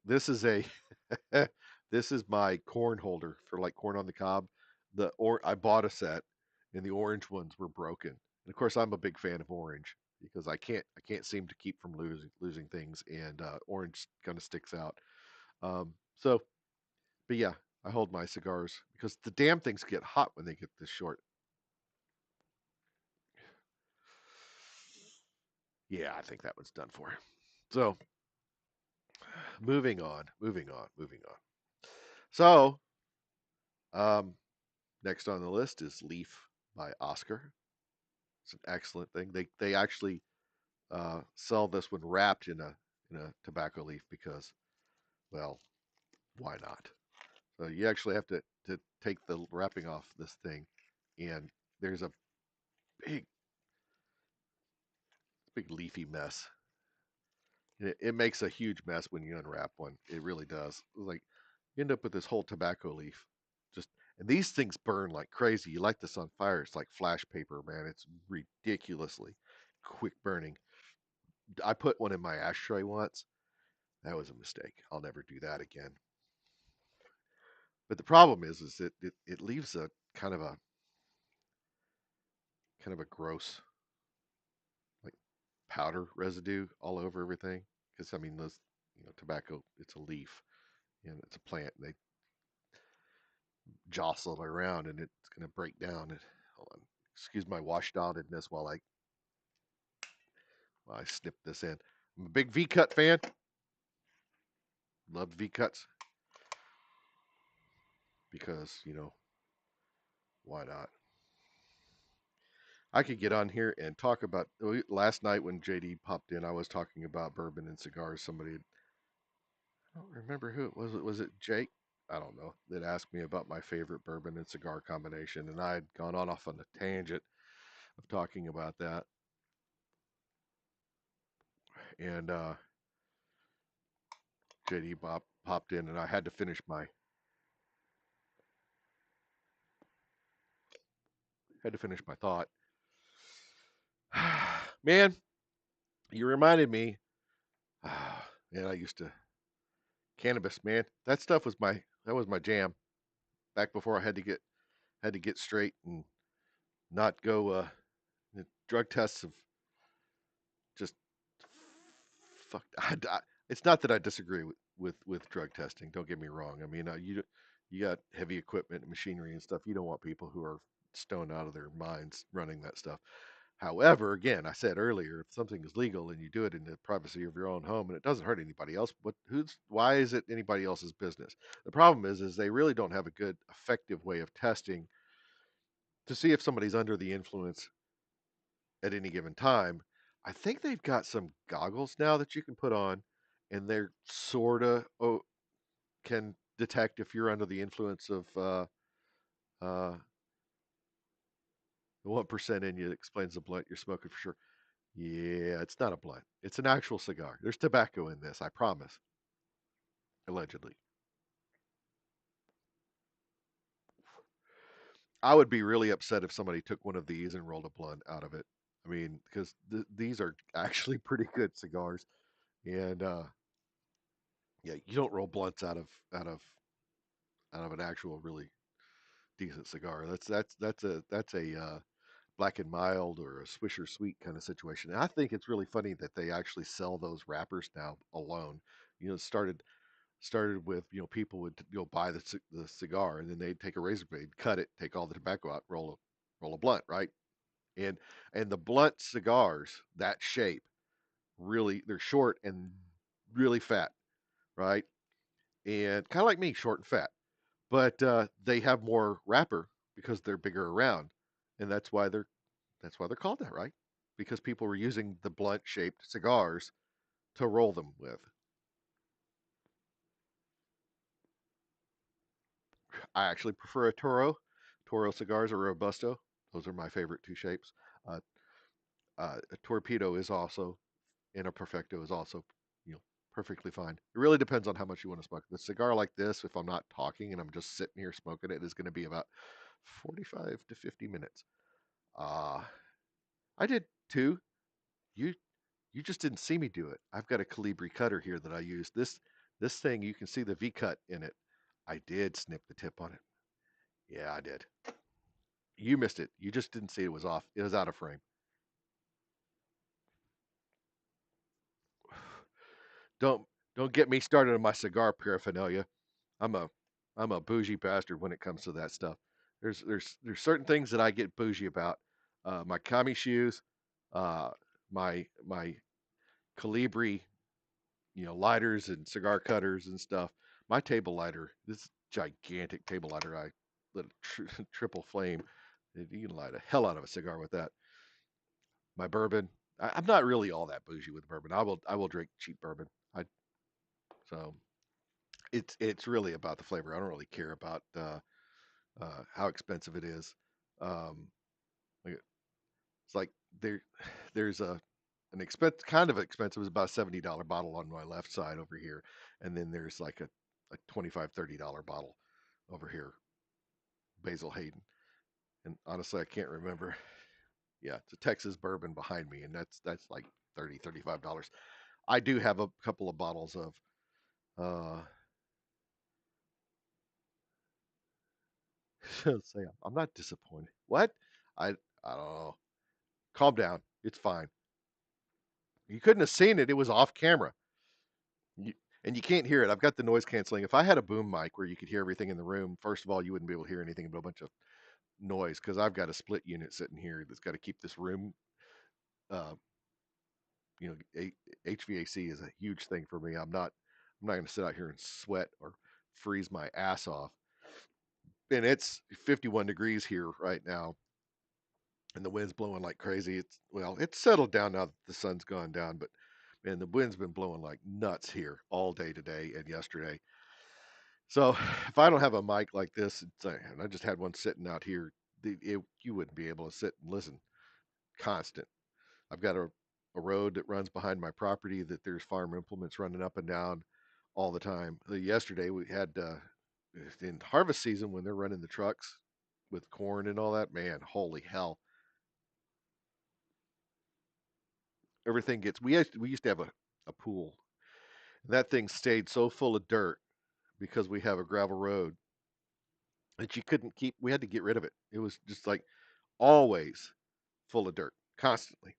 S1: This is a this is my corn holder for like corn on the cob. I bought a set, and the orange ones were broken. And of course, I'm a big fan of orange because I can't seem to keep from losing things, and orange kind of sticks out. So, but yeah, I hold my cigars because the damn things get hot when they get this short. Yeah, I think that one's done for. So, moving on. So, um, next on the list is Leaf by Oscar. It's an excellent thing. They actually sell this one wrapped in a tobacco leaf because, well, why not? So you actually have to take the wrapping off this thing, and there's a big big leafy mess. It makes a huge mess when you unwrap one. It really does. Like you end up with this whole tobacco leaf. Just and these things burn like crazy. You light this on fire, it's like flash paper, man. It's ridiculously quick burning. I put one in my ashtray once. That was a mistake. I'll never do that again. But the problem is it leaves a kind of a gross like powder residue all over everything. Because I mean those tobacco, it's a leaf and it's a plant. And they jostle around and it's going to break down. And, hold on, excuse my washed-outedness while I snip this in. I'm a big V cut fan. Love V cuts because why not? I could get on here and talk about last night when JD popped in. I was talking about bourbon and cigars. Somebody, I don't remember who it was. Was it Jake? I don't know. That asked me about my favorite bourbon and cigar combination, and I had gone on off on a tangent of talking about that. And JD popped in, and I had to finish my thought. Man, You reminded me. Man, I used to cannabis. Man, that stuff was my jam back before I had to get straight and not go. The drug tests have just fuck. It's not that I disagree with drug testing. Don't get me wrong. I mean, you got heavy equipment and machinery and stuff. You don't want people who are stoned out of their minds running that stuff. However, again, I said earlier, if something is legal and you do it in the privacy of your own home and it doesn't hurt anybody else, why is it anybody else's business? The problem is they really don't have a good, effective way of testing to see if somebody's under the influence at any given time. I think they've got some goggles now that you can put on, and they're sorta can detect if you're under the influence of uh, the 1% in you explains the blunt you're smoking for sure. Yeah, it's not a blunt. It's an actual cigar. There's tobacco in this, I promise. Allegedly. I would be really upset if somebody took one of these and rolled a blunt out of it. I mean, because these are actually pretty good cigars, and yeah, you don't roll blunts out of an actual really decent cigar. That's a black and mild or a Swisher Sweet kind of situation. And I think it's really funny that they actually sell those wrappers now alone. It started with people would buy the cigar and then they'd take a razor blade, cut it, take all the tobacco out, roll a blunt, right? And and the blunt cigars that shape really they're short and really fat, right? And kind of like me, short and fat. But they have more wrapper because they're bigger around, and that's why they're called that, right? Because people were using the blunt shaped cigars to roll them with. I actually prefer a Toro. Toro cigars or Robusto. Those are my favorite two shapes. Uh, a Torpedo is also, and a Perfecto is also, you know, perfectly fine. It really depends on how much you want to smoke. The cigar like this, if I'm not talking and I'm just sitting here smoking it, is going to be about 45 to 50 minutes. Uh, I did two. You you just didn't see me do it. I've got a Calibri cutter here that I use. This thing you can see the V cut in it. I did snip the tip on it. Yeah, I did. You missed it. You just didn't see it was off. It was out of frame. Don't don't get me started on my cigar paraphernalia. I'm a I'm a bougie bastard when it comes to that stuff. There's certain things that I get bougie about. My kami shoes, uh, my Calibri lighters and cigar cutters and stuff. My table lighter, this gigantic table lighter, I lit a triple flame. You can light a hell out of a cigar with that. My bourbon, I'm not really all that bougie with bourbon. I will drink cheap bourbon. I so it's really about the flavor. I don't really care about how expensive it is. Um, like, it's like there there's an expense kind of expensive is about $70 bottle on my left side over here, and then there's like a 25-30 dollar bottle over here, Basil Hayden. And honestly, I can't remember. Yeah, it's a Texas bourbon behind me, and that's like 30-35 dollars. I do have a couple of bottles of uh say I'm not disappointed. What? I don't know. Calm down. It's fine. You couldn't have seen it. It was off camera. You, and you can't hear it. I've got the noise canceling. If I had a boom mic where you could hear everything in the room, first of all, you wouldn't be able to hear anything but a bunch of noise because I've got a split unit sitting here that's got to keep this room. Uh, HVAC is a huge thing for me. I'm not going to sit out here and sweat or freeze my ass off. And it's 51 degrees here right now, and the wind's blowing like crazy. It's settled down now that the sun's gone down, but man, the wind's been blowing like nuts here all day today and yesterday. So if I don't have a mic like this, and I just had one sitting out here, you wouldn't be able to sit and listen constant. I've got a road that runs behind my property that there's farm implements running up and down all the time. Yesterday we had in harvest season when they're running the trucks with corn and all that, man, holy hell. Everything gets. We used to have a pool. And that thing stayed so full of dirt because we have a gravel road that you couldn't keep. We had to get rid of it. It was just like always full of dirt, constantly.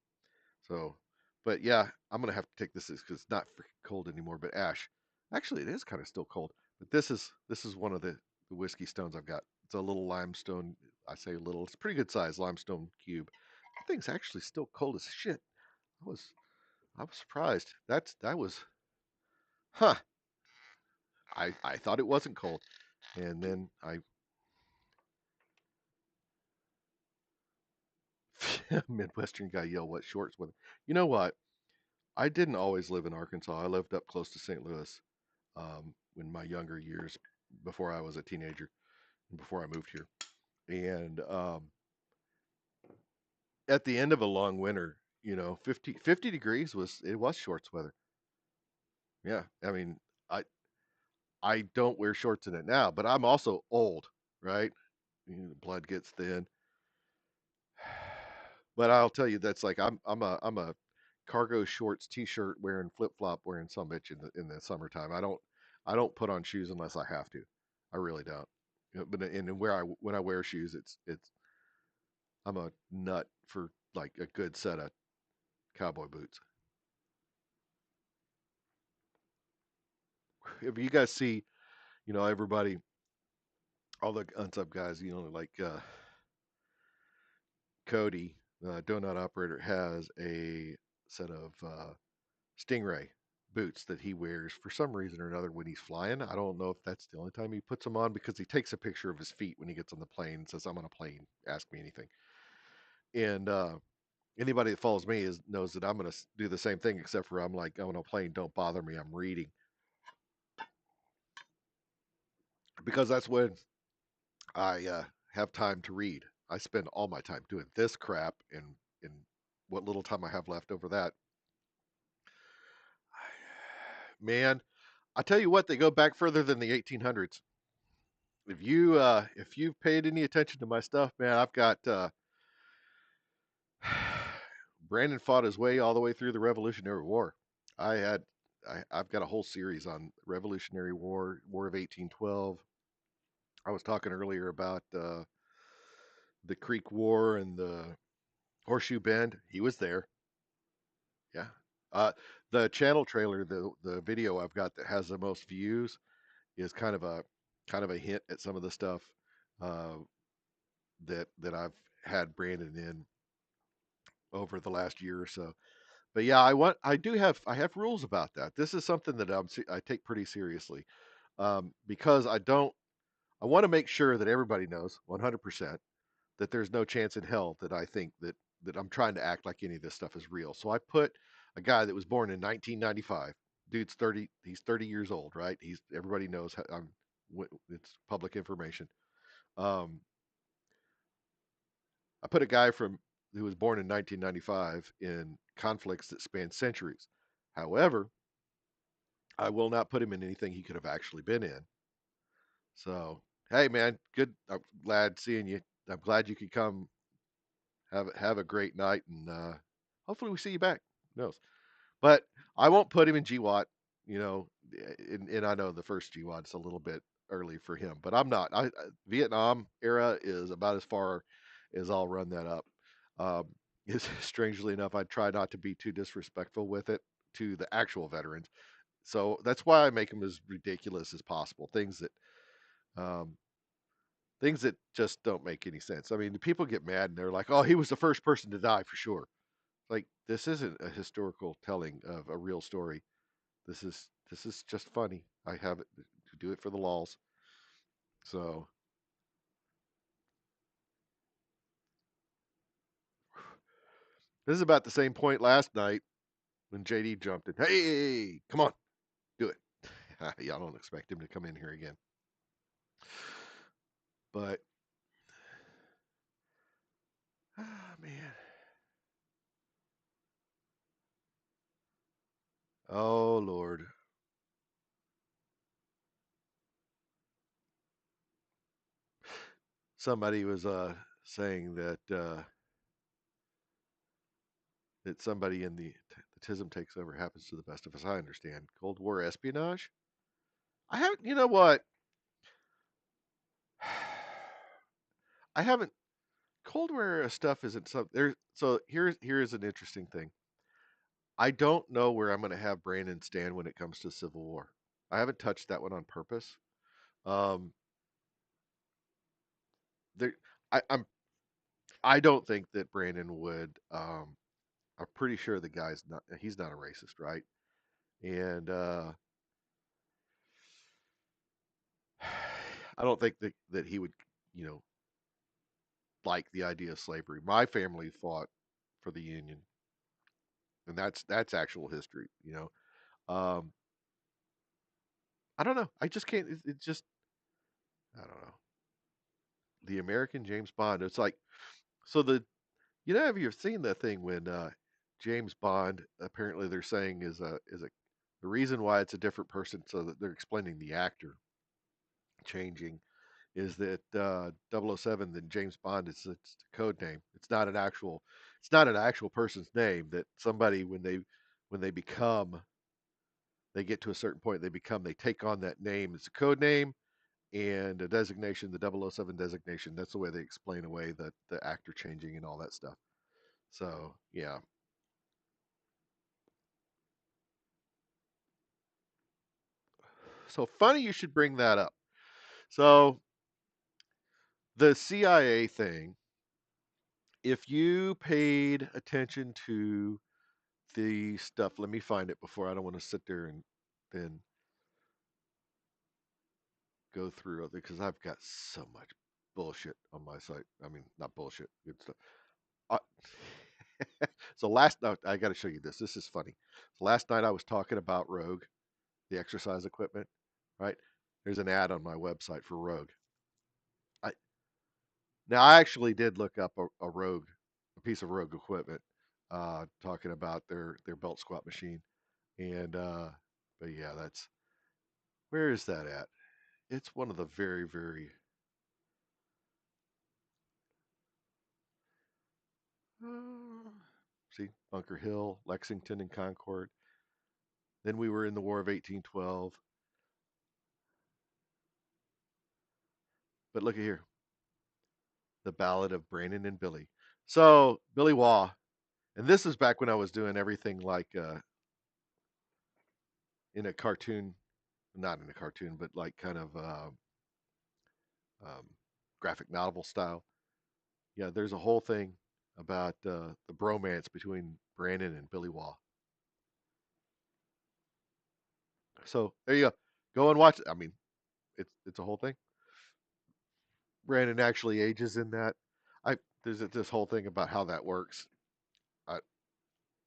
S1: So, but yeah, I'm gonna have to take this because it's not freaking cold anymore. But Ash, actually, it is kind of still cold. But this is one of the whiskey stones I've got. It's a little limestone. I say little. It's a pretty good size limestone cube. That thing's actually still cold as shit. I was I was surprised. That was huh. I thought it wasn't cold, and then I Midwestern guy yell what shorts with. You know what? I didn't always live in Arkansas. I lived up close to St. Louis in my younger years before I was a teenager and before I moved here. And at the end of a long winter, 50 degrees was shorts weather. Yeah. I mean, I I don't wear shorts in it now, but I'm also old, right? The blood gets thin. But I'll tell you that's like I'm a cargo shorts t-shirt wearing flip-flop wearing some bitch in the summertime. I don't put on shoes unless I have to. I really don't. But and where I when I wear shoes, it's I'm a nut for like a good set of cowboy boots. If you guys see, everybody, all the unsub guys, like Cody, donut operator, has a set of Stingray boots that he wears for some reason or another when he's flying. I don't know if that's the only time he puts them on because he takes a picture of his feet when he gets on the plane and says, "I'm on a plane. Ask me anything." And anybody that follows me knows that I'm going to do the same thing, except for I'm like, I'm on a plane. Don't bother me. I'm reading because that's when I have time to read. I spend all my time doing this crap, and what little time I have left over that, man. I tell you what, they go back further than the 1800s. If you've paid any attention to my stuff, man, I've got Brandon fought his way all the way through the Revolutionary War. I had I've got a whole series on Revolutionary War, War of 1812. I was talking earlier about the Creek War and the Horseshoe Bend. He was there. Yeah. Uh, the channel trailer, the video I've got that has the most views is kind of a hint at some of the stuff uh, that I've had Brandon in over the last year or so. But yeah, I have rules about that. This is something that I take pretty seriously because I want to make sure that everybody knows 100% that there's no chance in hell that I think that I'm trying to act like any of this stuff is real. So I put a guy that was born in 1995. Dude's 30. He's 30 years old, right? Everybody knows. It's public information. Um, I put a guy who was born in 1995 in conflicts that span centuries. However, I will not put him in anything he could have actually been in. So, hey, man, good. I'm glad seeing you. I'm glad you could come. Have a great night, and hopefully we see you back. Who knows? But I won't put him in GWAT. You know, and I know the first GWAT's a little bit early for him, but I'm not. Vietnam era is about as far as I'll run that up. Um, strangely enough, I try not to be too disrespectful with it to the actual veterans. So that's why I make them as ridiculous as possible. Um, things that just don't make any sense. I mean, the people get mad and they're like, "Oh, he was the first person to die for sure." Like this isn't a historical telling of a real story. This is just funny. I have it to do it for the lols. So this is about the same point last night when JD jumped in. Hey, come on, do it. Y'all don't expect him to come in here again, but man, oh Lord, somebody was saying that that somebody in the TISM takes over happens to the best of us. I understand Cold War espionage. I haven't. You know what? I haven't. Cold War era stuff isn't something there. So here's an interesting thing. I don't know where I'm going to have Brandon stand when it comes to Civil War. I haven't touched that one on purpose. Um, there, I, I'm I don't think that Brandon would. I'm pretty sure the guy's not. He's not a racist, right? And I don't think that he would, you know, like the idea of slavery. My family fought for the Union, and that's actual history. Um, I don't know. I just can't. It just I don't know. The American James Bond. It's like so the have you seen that thing when James Bond apparently they're saying is a the reason why it's a different person so that they're explaining the actor changing is that 007 than James Bond is it's a code name. It's not an actual person's name that somebody when they become they get to a certain point they take on that name. It's a code name and a designation, the 007 designation. That's the way they explain away the actor changing and all that stuff. So, yeah. So funny you should bring that up. So, the CIA thing, if you paid attention to the stuff. Let me find it before I don't want to sit there and then go through it because I've got so much bullshit on my site. I mean, not bullshit, good stuff. Uh, so last night, I got to show you this. This is funny. So last night I was talking about Rogue, the exercise equipment, right? There's an ad on my website for Rogue. I Now I actually did look up a Rogue, a piece of Rogue equipment, talking about their belt squat machine, and but yeah, that's where is that at? It's one of the very, very. Uh, See, Bunker Hill, Lexington, and Concord. Then we were in the War of 1812. But look at here, the Ballad of Brandon and Billy. So Billy Waugh, and this is back when I was doing everything like in a cartoon, not in a cartoon, but like kind of um, graphic novel style. Yeah, there's a whole thing about the bromance between Brandon and Billy Waugh. So there you go. Go and watch it. I mean, it's a whole thing. Brandon actually ages in that. I There's this whole thing about how that works. I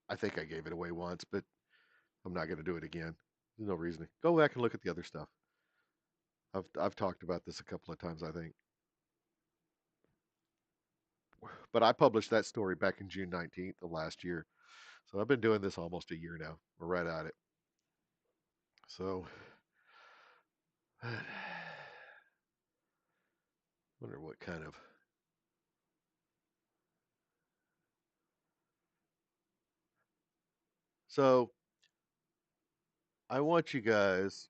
S1: I think I gave it away once, but I'm not going to do it again. There's no reason. Go back and look at the other stuff. I've talked about this a couple of times, I think. But I published that story back in June 19th of last year. So I've been doing this almost a year now. We're right at it. So wonder what kind of. So I want you guys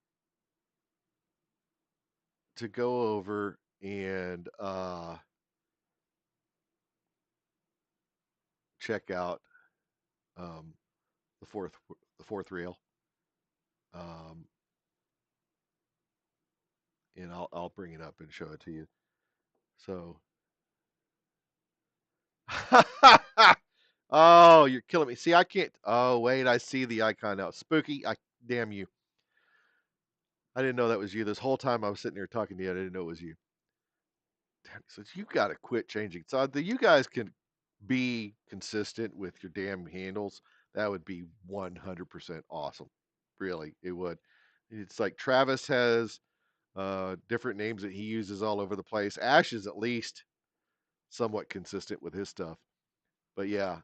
S1: to go over and check out um, the fourth reel. Um, and I'll bring it up and show it to you. So, oh, you're killing me. See, I can't. Oh, wait, I see the icon now. Spooky. Damn you. I didn't know that was you. This whole time I was sitting there talking to you, I didn't know it was you. Damn, so you got to quit changing. So you guys can be consistent with your damn handles. That would be 100% awesome. Really, it would. It's like Travis has different names that he uses all over the place. Ash is at least somewhat consistent with his stuff. But yeah,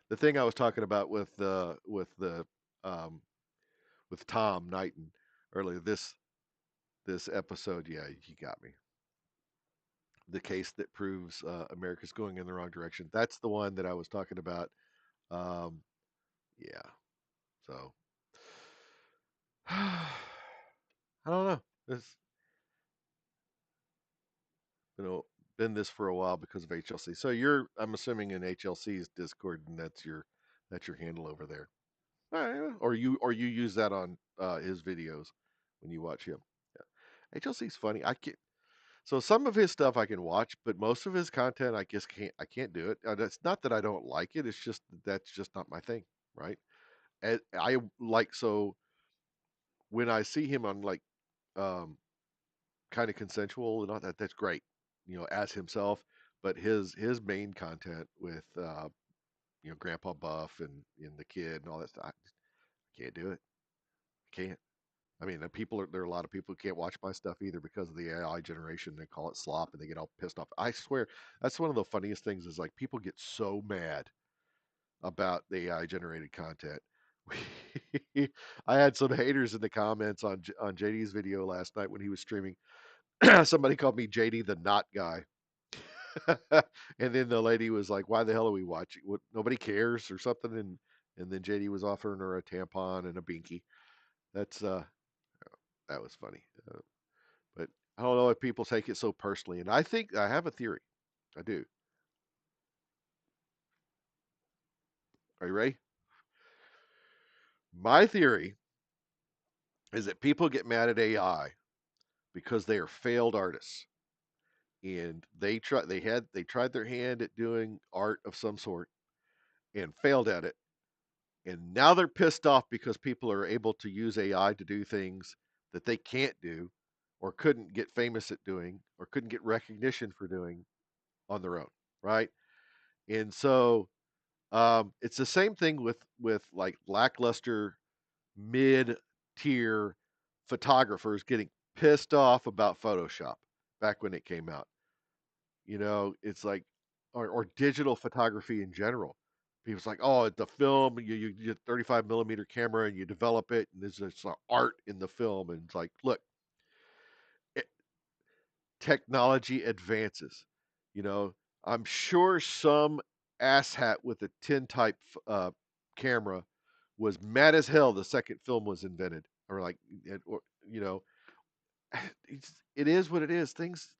S1: the thing I was talking about um, with Tom Knighton earlier this episode, yeah, he got me. the case that proves America's going in the wrong direction. That's the one that I was talking about. Um, yeah. So I don't know. It's you know been this for a while because of HLC. So you're, I'm assuming, in HLC's Discord, and that's your handle over there. Yeah. Or you use that on his videos when you watch him. Yeah. HLC's funny. I can So some of his stuff I can watch, but most of his content I can't do it. It's not that I don't like it. It's just that's just not my thing, right? And I like so when I see him on like um, kind of consensual and all that, that's great, as himself. But his main content with Grandpa Buff and the kid and all that stuff, I can't do it. I can't. I mean, there are a lot of people who can't watch my stuff either because of the AI generation. They call it slop and they get all pissed off. I swear, that's one of the funniest things is like people get so mad about the AI generated content. I had some haters in the comments on JD's video last night when he was streaming. Somebody called me JD the not guy. And then the lady was like, "Why the hell are we watching? What, nobody cares or something?" And then JD was offering her a tampon and a binky. That's that was funny. But I don't know if people take it so personally. And I think I have a theory. I do. Are you ready? My theory is that people get mad at AI because they are failed artists. And they tried their hand at doing art of some sort and failed at it. And now they're pissed off because people are able to use AI to do things that they can't do or couldn't get famous at doing or couldn't get recognition for doing on their own, right? And so it's the same thing with like lackluster mid tier photographers getting pissed off about Photoshop back when it came out. It's like or digital photography in general. People's like, oh, the film, you get 35 millimeter camera and you develop it, and there's this art in the film, and it's like, look, it, technology advances. You know, I'm sure some asshat with a tin type camera was mad as hell the second film was invented, or like, or you know, it is what it is. Things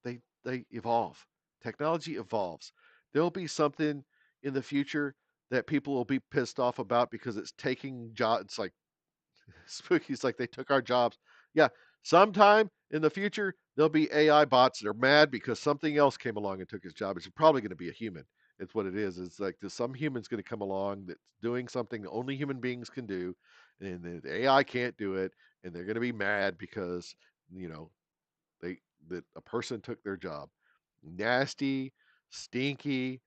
S1: they evolve. Technology evolves. There'll be something in the future that people will be pissed off about because it's taking jobs. It's like Spooky's like they took our jobs. Yeah, sometime in the future there'll be AI bots that are mad because something else came along and took his job. It's probably going to be a human. It's what it is. It's like there's some human's going to come along that's doing something only human beings can do, and the AI can't do it, and they're going to be mad because you know they that a person took their job. Nasty, stinky,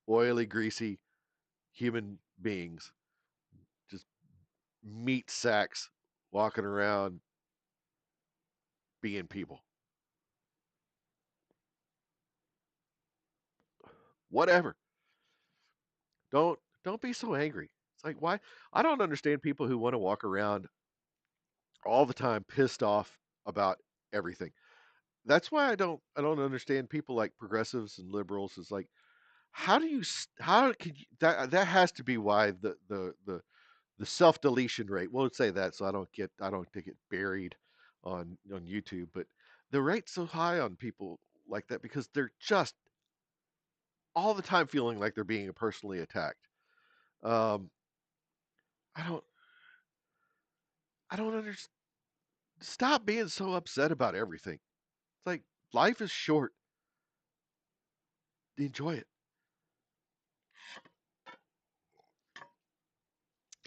S1: oily, greasy human beings, just meat sacks walking around being people. Whatever. Don't be so angry. It's like why I don't understand people who want to walk around all the time pissed off about everything. That's why I don't understand people like progressives and liberals. Is like how could you, that has to be why the self deletion rate. Well, let's say that so I don't get buried on YouTube, but the rate's so high on people like that because they're just all the time feeling like they're being personally attacked. Um, I don't I don't understand. Stop being so upset about everything. It's like life is short. Enjoy it.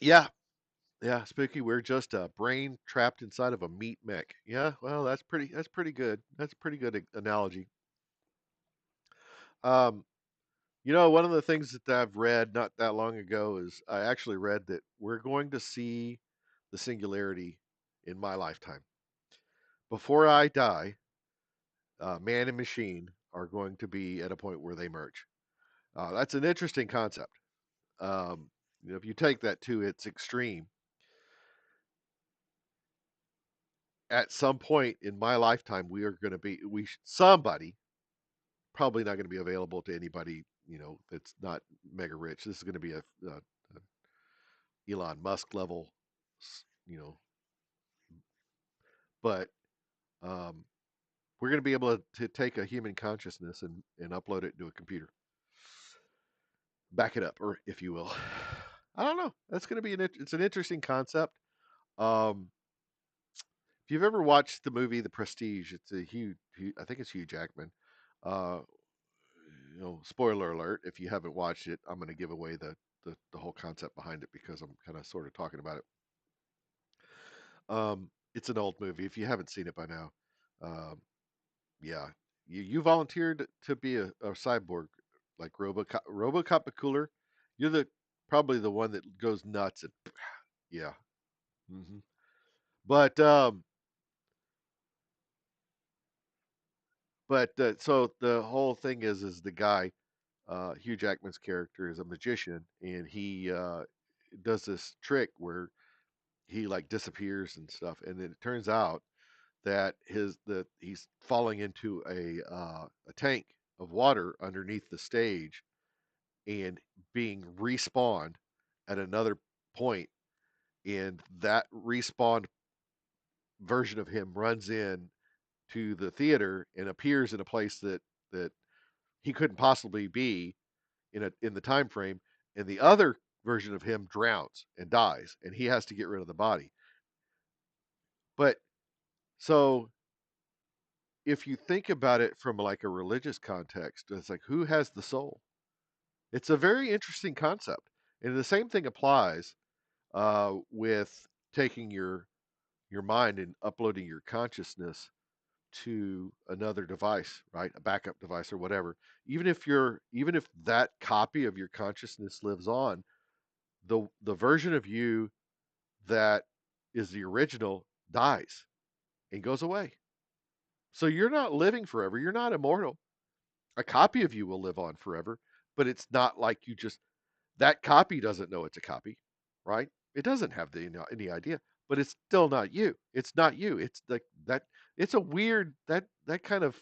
S1: Yeah, yeah. Spooky. We're just a brain trapped inside of a meat mech. Yeah. Well, that's pretty good. That's a pretty good analogy. Um, one of the things that I've read not that long ago is I actually read that we're going to see the singularity in my lifetime. Before I die, man and machine are going to be at a point where they merge. That's an interesting concept. If you take that to its extreme, at some point in my lifetime, we are going to be somebody. probably not going to be available to anybody, that's not mega rich. This is going to be a Elon Musk level, s- you know, but um, we're going to be able to take a human consciousness and upload it to a computer, back it up, or if you will. I don't know. That's going to be it's an interesting concept. Um, if you've ever watched the movie The Prestige, it's a I think it's Hugh Jackman. Uh, spoiler alert, if you haven't watched it, I'm going to give away the whole concept behind it because I'm kind of sort of talking about it. It's an old movie. If you haven't seen it by now, um, yeah, you volunteered to be a cyborg, like RoboCop, but cooler. You're the probably the one that goes nuts and yeah. hmm But so the whole thing is the guy, Hugh Jackman's character is a magician, and he does this trick where he like disappears and stuff, and then it turns out that he's falling into a tank of water underneath the stage and being respawned at another point, and that respawned version of him runs in to the theater and appears in a place that he couldn't possibly be in the time frame, and the other version of him drowns and dies, and he has to get rid of the body. But so if you think about it from like a religious context, it's like who has the soul? It's a very interesting concept, and the same thing applies with taking your mind and uploading your consciousness to another device, right? A backup device or whatever. Even if that copy of your consciousness lives on, the version of you that is the original dies and goes away. So you're not living forever. You're not immortal. A copy of you will live on forever, but it's not like you just that copy doesn't know it's a copy, right? It doesn't have any idea, but it's still not you. It's not you. It's like that. It's a weird that kind of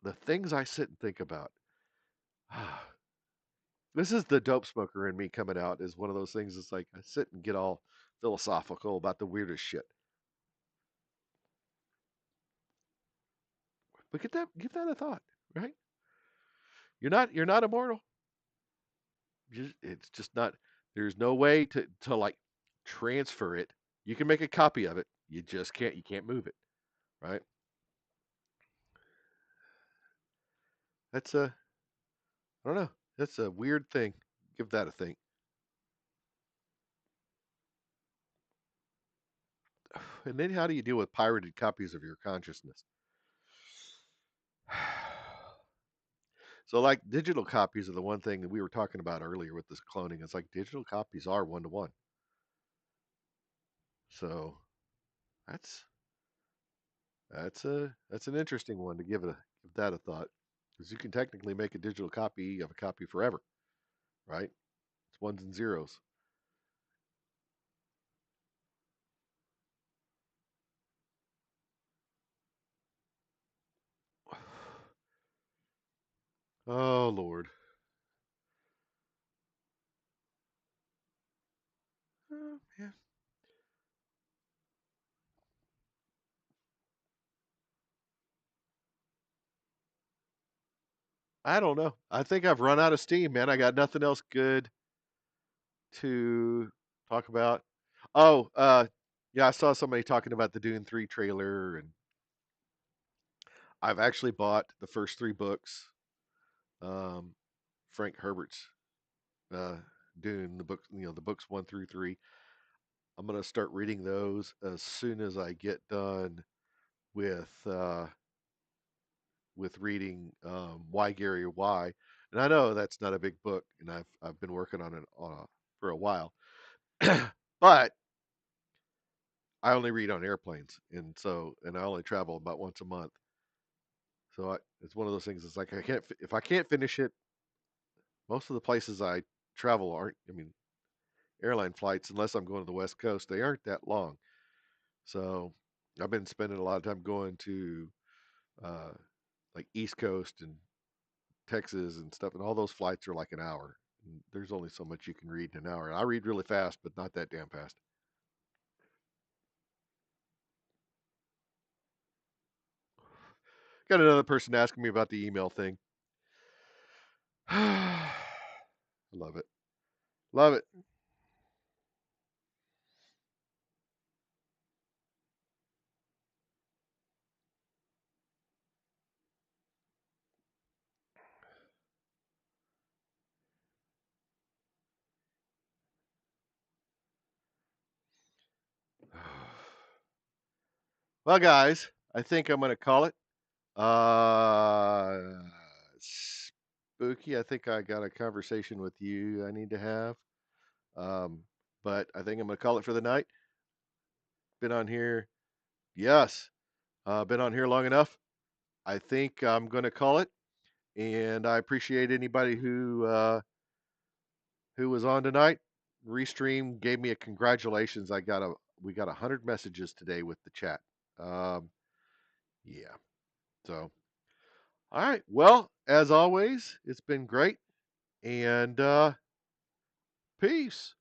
S1: the things I sit and think about. This is the dope smoker in me coming out. Is one of those things. It's like I sit and get all philosophical about the weirdest shit. But give that a thought, right? You're not immortal. It's just not. There's no way to like transfer it. You can make a copy of it. You just can't. You can't move it, right? That's a. I don't know. That's a weird thing. Give that a think. And then how do you deal with pirated copies of your consciousness? So like digital copies are the one thing that we were talking about earlier with this cloning. It's like digital copies are one to one. So that's that's an interesting one to give that a thought. Because you can technically make a digital copy of a copy forever, right? It's ones and zeros. Oh Lord. Yeah. I don't know. I think I've run out of steam, man. I got nothing else good to talk about. Oh, yeah, I saw somebody talking about the Dune 3 trailer, and I've actually bought the first three books. Um, Frank Herbert's uh, Dune, the book, the books 1 through 3. I'm gonna start reading those as soon as I get done with uh, with reading Why Gary Why. And I know that's not a big book, and I've been working on it for a while, but I only read on airplanes, and I only travel about once a month. So it's one of those things. It's like if I can't finish it. Most of the places I travel aren't. I mean, airline flights, unless I'm going to the West Coast, they aren't that long. So I've been spending a lot of time going to uh, like East Coast and Texas and stuff, and all those flights are like an hour. And there's only so much you can read in an hour. And I read really fast, but not that damn fast. Got another person asking me about the email thing. I love it. Love it. Well, guys, I think I'm going to call it. Uh, Spooky, I think I got a conversation with you I need to have. Um, but I think I'm going to call it for the night. Been on here. Yes. Been on here long enough. I think I'm going to call it. And I appreciate anybody who was on tonight. Restream gave me a congratulations. We got 100 messages today with the chat. Um, yeah. So, all right. Well, as always, it's been great. And peace.